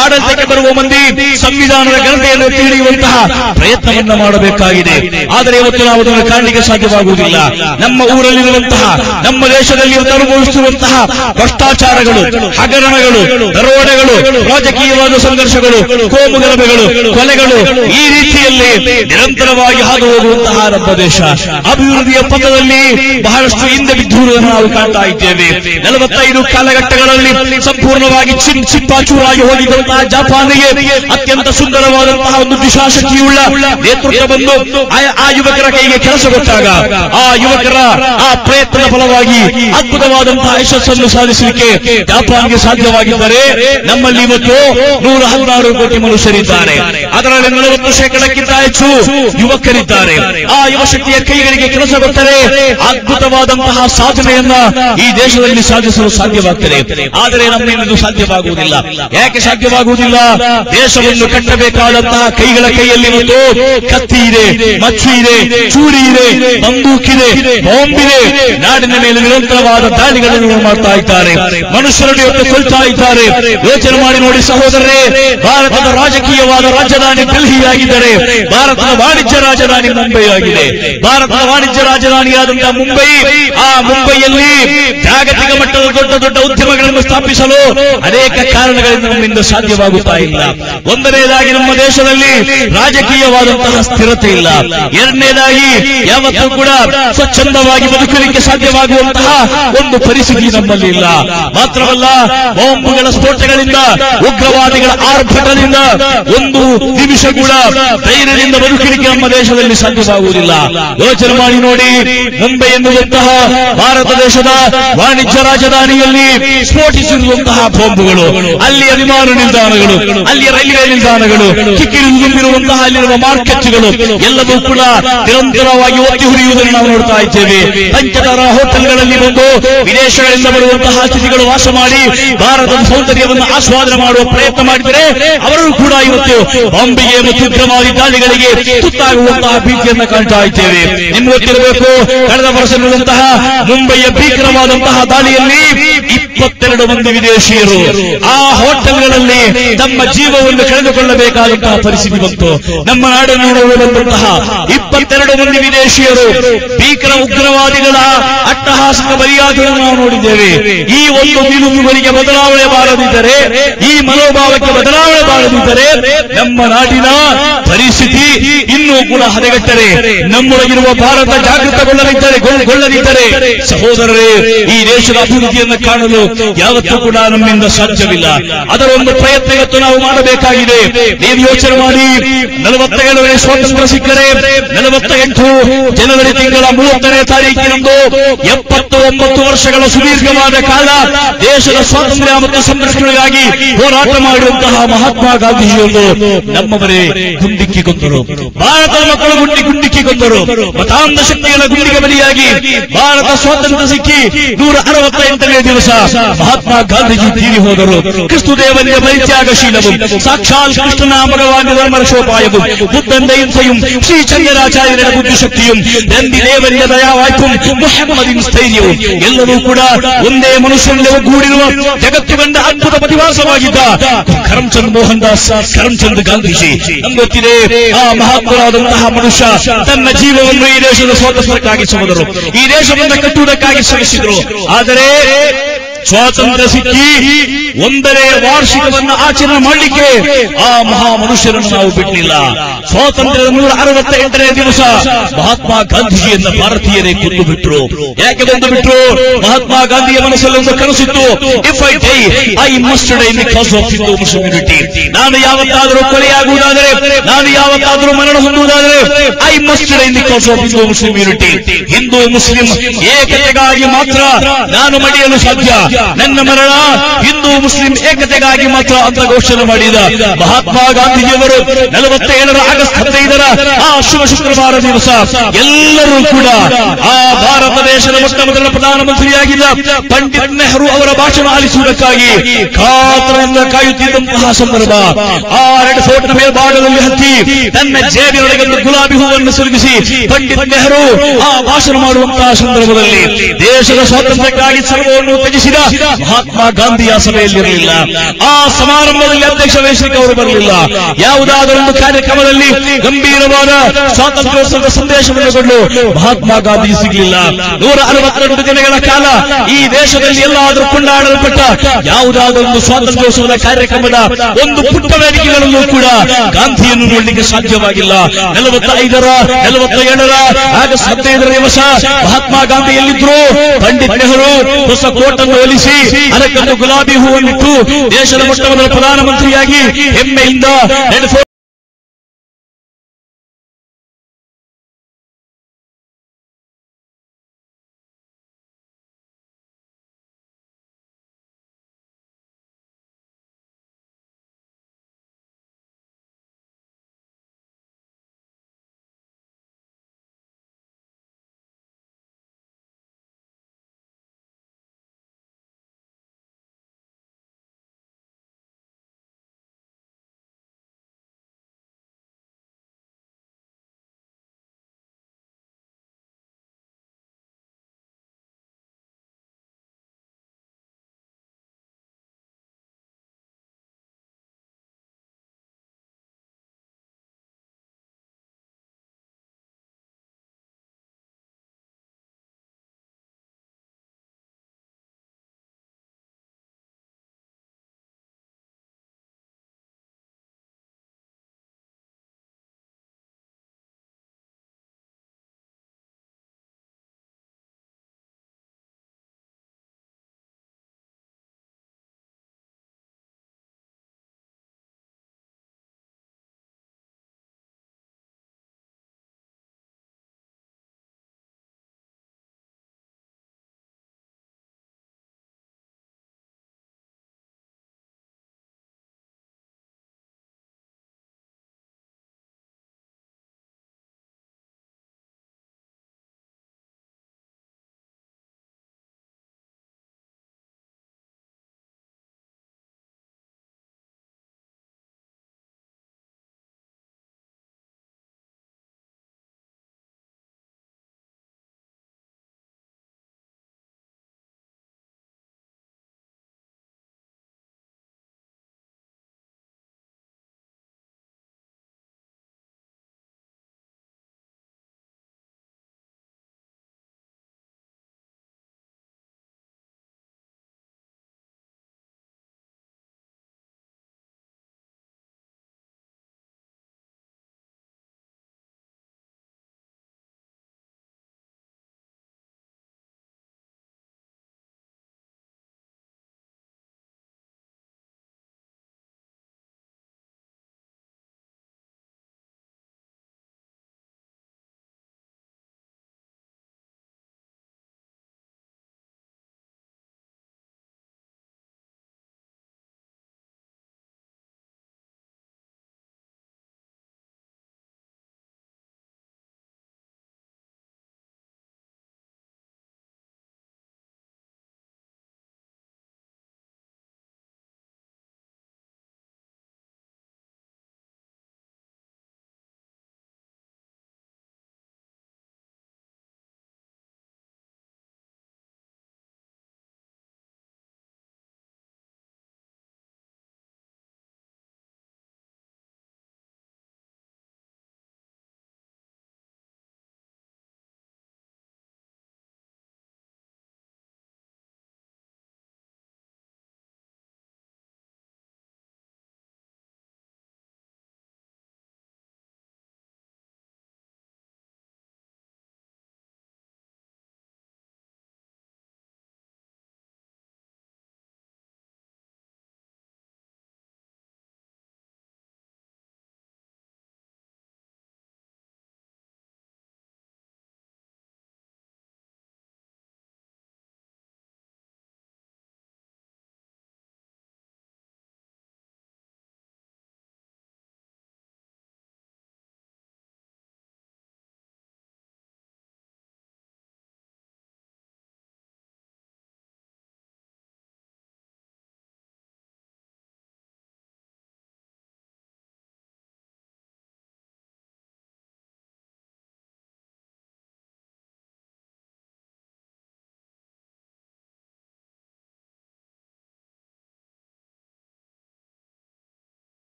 ಆಡಳಿತಕ್ಕೆ ಬರುವ ಮಂದಿ ಸಂವಿಧಾನದ ಘನತೆಯನ್ನು ತಿಳಿಯುವಂತಹ ಪ್ರಯತ್ನವನ್ನು ಮಾಡಬೇಕಾಗಿದೆ. ಆದರೆ ಇವತ್ತು ನಾವು ಅದನ್ನು ಕಾಣಲಿಕ್ಕೆ ಸಾಧ್ಯವಾಗುವುದಿಲ್ಲ. ನಮ್ಮ ಊರಲ್ಲಿರುವಂತಹ, ನಮ್ಮ ದೇಶದಲ್ಲಿ ಅನುಭವಿಸುವಂತಹ ಭ್ರಷ್ಟಾಚಾರಗಳು, ಹಗರಣಗಳು, ದರೋಡೆಗಳು, ರಾಜಕೀಯವಾದ ಸಂಘರ್ಷಗಳು, ಕೋಮುಗಲಭೆಗಳು, ಕೊಲೆಗಳು, ಈ ರೀತಿಯಲ್ಲಿ ನಿರಂತರವಾಗಿ ಹಾದು ಹೋಗುವಂತಹ ನಮ್ಮ ದೇಶ ಅಭಿವೃದ್ಧಿಯ ಪಥದಲ್ಲಿ ಬಹಳಷ್ಟು ಹಿಂದೆ ಬಿದ್ದಿರುವುದನ್ನು ನಾವು ಕಾಣ್ತಾ ಇದ್ದೇವೆ. 45 ಕಾಲಘಟ್ಟಗಳಲ್ಲಿ ಸಂಪೂರ್ಣವಾಗಿ ಚಿಪ್ಪಾಚೂರಾಗಿ ಹೋಗಿದ್ದಂತಹ ಜಪಾನಿಗೆ ಅತ್ಯಂತ ಸುಂದರವಾದಂತಹ ಒಂದು ದಿಶಾಶಕ್ತಿಯುಳ್ಳ ನೇತೃತ್ವವನ್ನು ಆ ಯುವಕರ ಕೈಗೆ ಕೆಲಸ ಕೊಟ್ಟಾಗ ಆ ಯುವಕರ ಆ ಪ್ರಯತ್ನದ ಫಲವಾಗಿ ಅದ್ಭುತವಾದಂತಹ ಯಶಸ್ಸನ್ನು ಸಾಧಿಸಲಿಕ್ಕೆ ಜಪಾನ್ಗೆ ಸಾಧ್ಯವಾಗಿದ್ದರೆ ನಮ್ಮಲ್ಲಿ ಇವತ್ತು 116 ಕೋಟಿ ಮನುಷ್ಯರಿದ್ದಾರೆ. ಅದರಲ್ಲಿ 40% ಹೆಚ್ಚು ಯುವಕರಿದ್ದಾರೆ. ಆ ಯುವಶಕ್ತಿಯ ಕೈಗಳಿಗೆ ಕೆಲಸ ಕೊಟ್ಟರೆ ಅದ್ಭುತವಾದಂತಹ ಸಾಧನೆಯನ್ನ ಈ ದೇಶದಲ್ಲಿ ಸಾಧಿಸಲು ಸಾಧ್ಯವಾಗ್ತದೆ. ಆದರೆ ನಮ್ಮಿಂದ ಸಾಧ್ಯವಾಗುವುದಿಲ್ಲ. ಯಾಕೆ ಸಾಧ್ಯವಾಗುವುದಿಲ್ಲ? ದೇಶವನ್ನು ಕಟ್ಟಬೇಕಾದಂತಹ ಕೈಗಳ ಕೈಯಲ್ಲಿ ಒಂದು ಕತ್ತಿ ಇದೆ, ಮಚ್ಚು ಇದೆ, ಚೂರಿ ಇದೆ, ಬಂದೂಕಿದೆ, ಬಾಂಬಿದೆ. ನಾಡಿನ ಮೇಲೆ ನಿರಂತರವಾದ ದಾಳಿಗಳನ್ನು ಮಾಡ್ತಾ ಇದ್ದಾರೆ. ಮನುಷ್ಯರನ್ನು ಇವತ್ತು ಕೊಲ್ತಾ ಇದ್ದಾರೆ. ಯೋಚನೆ ಮಾಡಿ ನೋಡಿ ಸಹೋದರರೇ, ಭಾರತದ ರಾಜಕೀಯವಾದ ರಾಜಧಾನಿ ಡೆಲ್ಲಿ ಆಗಿದ್ದರೆ ಭಾರತದ ವಾಣಿಜ್ಯ ರಾಜಧಾನಿ ಮುಂಬೈ ಆಗಿದೆ. ಭಾರತದ ವಾಣಿಜ್ಯ ರಾಜಧಾನಿಯಾದಂತಹ ಮುಂಬೈ, ಆ ಮುಂಬೈಯಲ್ಲಿ ಜಾಗತಿಕ ಮಟ್ಟದ ದೊಡ್ಡ ದೊಡ್ಡ ಉದ್ಯಮಗಳನ್ನು ಸ್ಥಾಪಿಸಲು ಅನೇಕ ಕಾರಣಗಳಿಂದ ನಮ್ಮಿಂದ ಸಾಧ್ಯವಾಗುತ್ತಾ ಇಲ್ಲ. ಒಂದನೇದಾಗಿ ನಮ್ಮ ದೇಶದಲ್ಲಿ ರಾಜಕೀಯವಾದಂತಹ ಸ್ಥಿರತೆ ಇಲ್ಲ. ಎರಡನೇದಾಗಿ ಯಾವತ್ತೂ ಕೂಡ ಸ್ವಚ್ಛಂದವಾಗಿ ಬದುಕಲಿಕ್ಕೆ ಸಾಧ್ಯವಾಗುವಂತಹ ಒಂದು ಪರಿಸ್ಥಿತಿ ನಮ್ಮಲ್ಲಿ ಇಲ್ಲ. ಮಾತ್ರವಲ್ಲ, ಬಾಂಬುಗಳ ಸ್ಫೋಟಗಳಿಂದ, ಉಗ್ರವಾದಿಗಳ ಆರ್ಭಟದಿಂದ ಒಂದು ನಿಮಿಷ ಕೂಡ ಧೈರ್ಯದಿಂದ ಬದುಕಲಿಕ್ಕೆ ನಮ್ಮ ದೇಶದಲ್ಲಿ ಸಾಧ್ಯವಾಗುವುದಿಲ್ಲ. ಯೋಚನೆ ಮಾಡಿ ನೋಡಿ, ಮುಂಬೈ ಎನ್ನುವಂತಹ ಭಾರತ ದೇಶದ ವಾಣಿಜ್ಯ ರಾಜಧಾನಿಯಲ್ಲಿ ಸ್ಫೋಟಿಸಿರುವಂತಹ ಬಾಂಬುಗಳು, ಅಲ್ಲಿಯ ವಿಮಾನ ನಿಲ್ದಾಣಗಳು, ಅಲ್ಲಿಯ ರೈಲ್ವೆ ನಿಲ್ದಾಣಗಳು, ಕಿಕ್ಕಿರಿದು ತುಂಬಿರುವಂತಹ ಅಲ್ಲಿರುವ ಮಾರ್ಕೆಟ್ಗಳು ಎಲ್ಲವೂ ಕೂಡ ನಿರಂತರವಾಗಿ ಒತ್ತಿ ಹುರಿಯುವುದನ್ನು ನಾವು ನೋಡ್ತಾ ಇದ್ದೇವೆ. ಪಂಚತಾರಾ ಹೋಟೆಲ್ಗಳಲ್ಲಿ ಬಂದು ವಿದೇಶಗಳಿಂದ ಬರುವಂತಹ ಅತಿಥಿಗಳು ವಾಸ ಮಾಡಿ ಭಾರತದ ಸೌಂದರ್ಯವನ್ನು ಆಸ್ವಾದನೆ ಮಾಡುವ ಪ್ರಯತ್ನ ಮಾಡಿದರೆ ಅವರು ಕೂಡ ಇವತ್ತು ಬಾಂಬೆಗೆ ಮತ್ತು ಉಗ್ರವಾದಿ ದಾಳಿಗಳಿಗೆ ತುತ್ತಾಗುವಂತಹ ಭೀತಿಯನ್ನು ಕಾಣ್ತಾ ಇದ್ದೇವೆ. ನಿಮ್ಗೆ ಗೊತ್ತಿರಬೇಕು, ಕಳೆದ ವರ್ಷ ನಡೆದಂತಹ ಮುಂಬೈಯ ಭೀಕರವಾದಂತಹ ದಾಳಿಯಲ್ಲಿ 22 ಮಂದಿ ವಿದೇಶಿಯರು ಆ ಹೋಟೆಲ್ಗಳಲ್ಲಿ ತಮ್ಮ ಜೀವವನ್ನು ಕಳೆದುಕೊಳ್ಳಬೇಕಾದಂತಹ ಪರಿಸ್ಥಿತಿ ಬಂತು. ನಮ್ಮ ನಾಡಿನ ಬಂದಂತಹ 22 ಮಂದಿ ವಿದೇಶಿಯರು ಭೀಕರ ಉಗ್ರವಾದಿಗಳ ಅಟ್ಟಹಾಸಕ ಬಲಿಯಾಗುವುದನ್ನು ನಾವು ನೋಡಿದ್ದೇವೆ. ಈ ಒಂದು ನಿಲುವುಗಳಿಗೆ ಬದಲಾವಣೆ ಬಾರದಿದ್ದರೆ, ಈ ಮನೋಭಾವಕ್ಕೆ ಬದಲಾವಣೆ ಬಾರದಿದ್ದರೆ ನಮ್ಮ ನಾಡಿನ ಪರಿಸ್ಥಿತಿ ಇನ್ನೂ ಕೂಡ ಹದಗೆಟ್ಟರೆ, ನಮ್ಮೊಳಗಿರುವ ಭಾರತ ಜಾಗೃತಗೊಳ್ಳದಿದ್ದರೆ ಸಹೋದರರೇ, ಈ ದೇಶದ ಅಭಿವೃದ್ಧಿಯನ್ನು ಕಾಣಲು ಯಾವತ್ತೂ ಕೂಡ ನಮ್ಮಿಂದ ಸಾಧ್ಯವಿಲ್ಲ. ಅದರ ಒಂದು ಪ್ರಯತ್ನ ಇವತ್ತು ನಾವು ಮಾಡಬೇಕಾಗಿದೆ. ನೀವು ಯೋಚನೆ ಮಾಡಿ, 47ನೇ ಸ್ವಾತಂತ್ರ್ಯ ಸಿಕ್ಕರೆ 48 ಜನವರಿ ತಿಂಗಳ 30ನೇ ತಾರೀಕಿನಂದು 79 ವರ್ಷಗಳ ಸುದೀರ್ಘವಾದ ಕಾಲ ದೇಶದ ಸ್ವಾತಂತ್ರ್ಯ ಮತ್ತು ಸಂರಕ್ಷಣೆಗಾಗಿ ಹೋರಾಟ ಮಾಡುವಂತಹ ಮಹಾತ್ಮ ಗಾಂಧೀಜಿಯವರು ನಮ್ಮವರೇ ಗುಂಡಿಕ್ಕಿಕೊಂಡರು. ಭಾರತದ ಮಕ್ಕಳು ಗುಂಡಿಕ್ಕಿಕೊಂಡರು. ಮತಾಂಧ ಶಕ್ತಿಗಳ ಗುಂಡಿಗೆ ಬಲಿಯಾಗಿ ಭಾರತ ಸ್ವಾತಂತ್ರ್ಯ ಸಿಕ್ಕಿ 168ನೇ ದಿವಸ ಮಹಾತ್ಮ ಗಾಂಧೀಜಿ ತೀರಿ ಹೋದರು. ಕ್ರಿಸ್ತು ದೇವನಿಗೆ ಪರಿತ್ಯಾಗಶೀಲವು, ಸಾಕ್ಷಾತ್ ಕೃಷ್ಣನ ಮಗವಾದ ಧರ್ಮರಕ್ಷೋಪಾಯವು, ಬುದ್ಧನ ಹಿಂಸೆയും ಶ್ರೀ ಚಂದ್ರಾಚಾರ್ಯರ ಬುದ್ಧಿಶಕ್ತಿയും, ನಂದಿ ದೇವರಿಯ ದಯಾವಾಯ್ಪುಂ, ಮುಹಮ್ಮದಿನ ಸ್ಥೈರ್ಯವು ಎಲ್ಲವೂ ಕೂಡ ಒಂದೇ ಮನುಷ್ಯನಲ್ಲಿ ಒಗ್ಗೂಡಿರುವ ಜಗತ್ತು ಕಂಡ ಅದ್ಭುತ ಪ್ರತಿವಾಸವಾಗಿದ್ದ ಕರಮ್ಚಂದ್ ಮೋಹನ್ ದಾಸ್ ಕರಮ್ಚಂದ್ ಗಾಂಧೀಜಿ. ನಮ್ಗೊತ್ತಿದೆ, ಆ ಮಹಾತ್ಮರಾದಂತಹ ಮನುಷ್ಯ ತನ್ನ ಜೀವವನ್ನು ಈ ದೇಶದ ಸ್ವಾತಂತ್ರ್ಯಕ್ಕಾಗಿ ಸೋದರು, ಈ ದೇಶವನ್ನು ಕಟ್ಟುವುದಕ್ಕಾಗಿ ಶ್ರಮಿಸಿದರು. ಆದರೆ ಸ್ವಾತಂತ್ರ್ಯ ಸಿಕ್ಕಿ 1ನೇ ವಾರ್ಷಿಕವನ್ನು ಆಚರಣೆ ಮಾಡಲಿಕ್ಕೆ ಆ ಮಹಾ ಮನುಷ್ಯರನ್ನು ನಾವು ಬಿಟ್ಟಿಲ್ಲ. ಸ್ವಾತಂತ್ರ್ಯದ 168ನೇ ದಿವಸ ಮಹಾತ್ಮ ಗಾಂಧೀಜಿಯನ್ನ ಭಾರತೀಯರೇ ಕೊಂದು ಬಿಟ್ಟರು. ಯಾಕೆ ಕೊಂದು ಬಿಟ್ಟರು? ಮಹಾತ್ಮ ಗಾಂಧಿಯ ಮನಸ್ಸಲ್ಲಿ ಒಂದು ಕನಸಿತ್ತು, if I die I must die because of Hindu Muslim unity. ನಾನು ಯಾವತ್ತಾದರೂ ಕೊಲೆಯಾಗುವುದಾದರೆ, ನಾನು ಯಾವತ್ತಾದರೂ ಮರಣ ಹೊಂದುವುದಾದರೆ, I must die because of Hindu Muslim unity. Hindu Muslim ಏಕತೆಗಾಗಿ ಮಾತ್ರ ನಾನು ಮಡಿಯಲು ಸಾಧ್ಯ. ನನ್ನ ಮರಣ ಹಿಂದೂ ಮುಸ್ಲಿಂ ಏಕತೆಗಾಗಿ ಮಾತ್ರ ಅಂತ ಘೋಷಣೆ ಮಾಡಿದ ಮಹಾತ್ಮ ಗಾಂಧೀಜಿಯವರು 47ರ ಆಗಸ್ಟ್ 15ರ ಆ ಶುಭ ಶುಕ್ರವಾರ ದಿವಸ ಎಲ್ಲರೂ ಕೂಡ ಆ ಭಾರತ ದೇಶದ ಮೊಟ್ಟಮೊದಲ ಪ್ರಧಾನಮಂತ್ರಿಯಾಗಿದ್ದ ಪಂಡಿತ್ ನೆಹರು ಅವರ ಭಾಷಣ ಆಲಿಸುವುದಕ್ಕಾಗಿ ಕಾತರದಿಂದ ಕಾಯುತ್ತಿದ್ದಂತಹ ಸಂದರ್ಭ, ಆ ರೆಡ್ ಫೋರ್ಟ್ನ ಮೇಲ್ಭಾಗದಲ್ಲಿ ಹತ್ತಿ ತನ್ನ ಜೇಬಿನೊಳಗೆ ಒಂದು ಗುಲಾಬಿ ಹೂವನ್ನು ಸುರುಗಿಸಿ ಪಂಡಿತ್ ನೆಹರು ಆ ಭಾಷಣ ಮಾಡುವಂತಹ ಸಂದರ್ಭದಲ್ಲಿ ದೇಶದ ಸ್ವಾತಂತ್ರ್ಯಕ್ಕಾಗಿ ಸರ್ವವನ್ನು ತ್ಯಜಿಸಿದ ಮಹಾತ್ಮ ಗಾಂಧಿಯ ಸಭೆಯಲ್ಲಿರಲಿಲ್ಲ. ಆ ಸಮಾರಂಭದಲ್ಲಿ ಅಧ್ಯಕ್ಷ ವಹಿಸಲಿಕ್ಕೆ ಅವರು ಬರಲಿಲ್ಲ. ಯಾವುದಾದರೊಂದು ಕಾರ್ಯಕ್ರಮದಲ್ಲಿ ಗಂಭೀರವಾದ ಸ್ವಾತಂತ್ರ್ಯೋತ್ಸವದ ಸಂದೇಶವನ್ನು ಕೊಡಲು ಮಹಾತ್ಮ ಗಾಂಧಿ ಸಿಗಲಿಲ್ಲ. 162 ದಿನಗಳ ಕಾಲ ಈ ದೇಶದಲ್ಲಿ ಎಲ್ಲಾದರೂ ಕೊಂಡಾಡಲ್ಪಟ್ಟ ಯಾವುದಾದರೊಂದು ಸ್ವಾತಂತ್ರ್ಯೋತ್ಸವದ ಕಾರ್ಯಕ್ರಮದ ಒಂದು ಪುಟ್ಟ ವೇದಿಕೆಗಳಲ್ಲೂ ಕೂಡ ಗಾಂಧಿಯನ್ನು ನೋಡಲಿಕ್ಕೆ ಸಾಧ್ಯವಾಗಿಲ್ಲ. 47ರ ಆಗಸ್ಟ್ 15ರ ದಿವಸ ಮಹಾತ್ಮ ಗಾಂಧಿ ಎಲ್ಲಿದ್ರು? ಪಂಡಿತ್ ನೆಹರು ಹೊಸ ಕೋಟನ್ನು ಹೊಲಿಸಿ ಅದಕ್ಕೊಂದು ಗುಲಾಬಿ ಹೂವನ್ನಿಟ್ಟು ದೇಶದ ಮೊಟ್ಟಮೊದಲ ಪ್ರಧಾನಮಂತ್ರಿಯಾಗಿ ಹೆಮ್ಮೆಯಿಂದ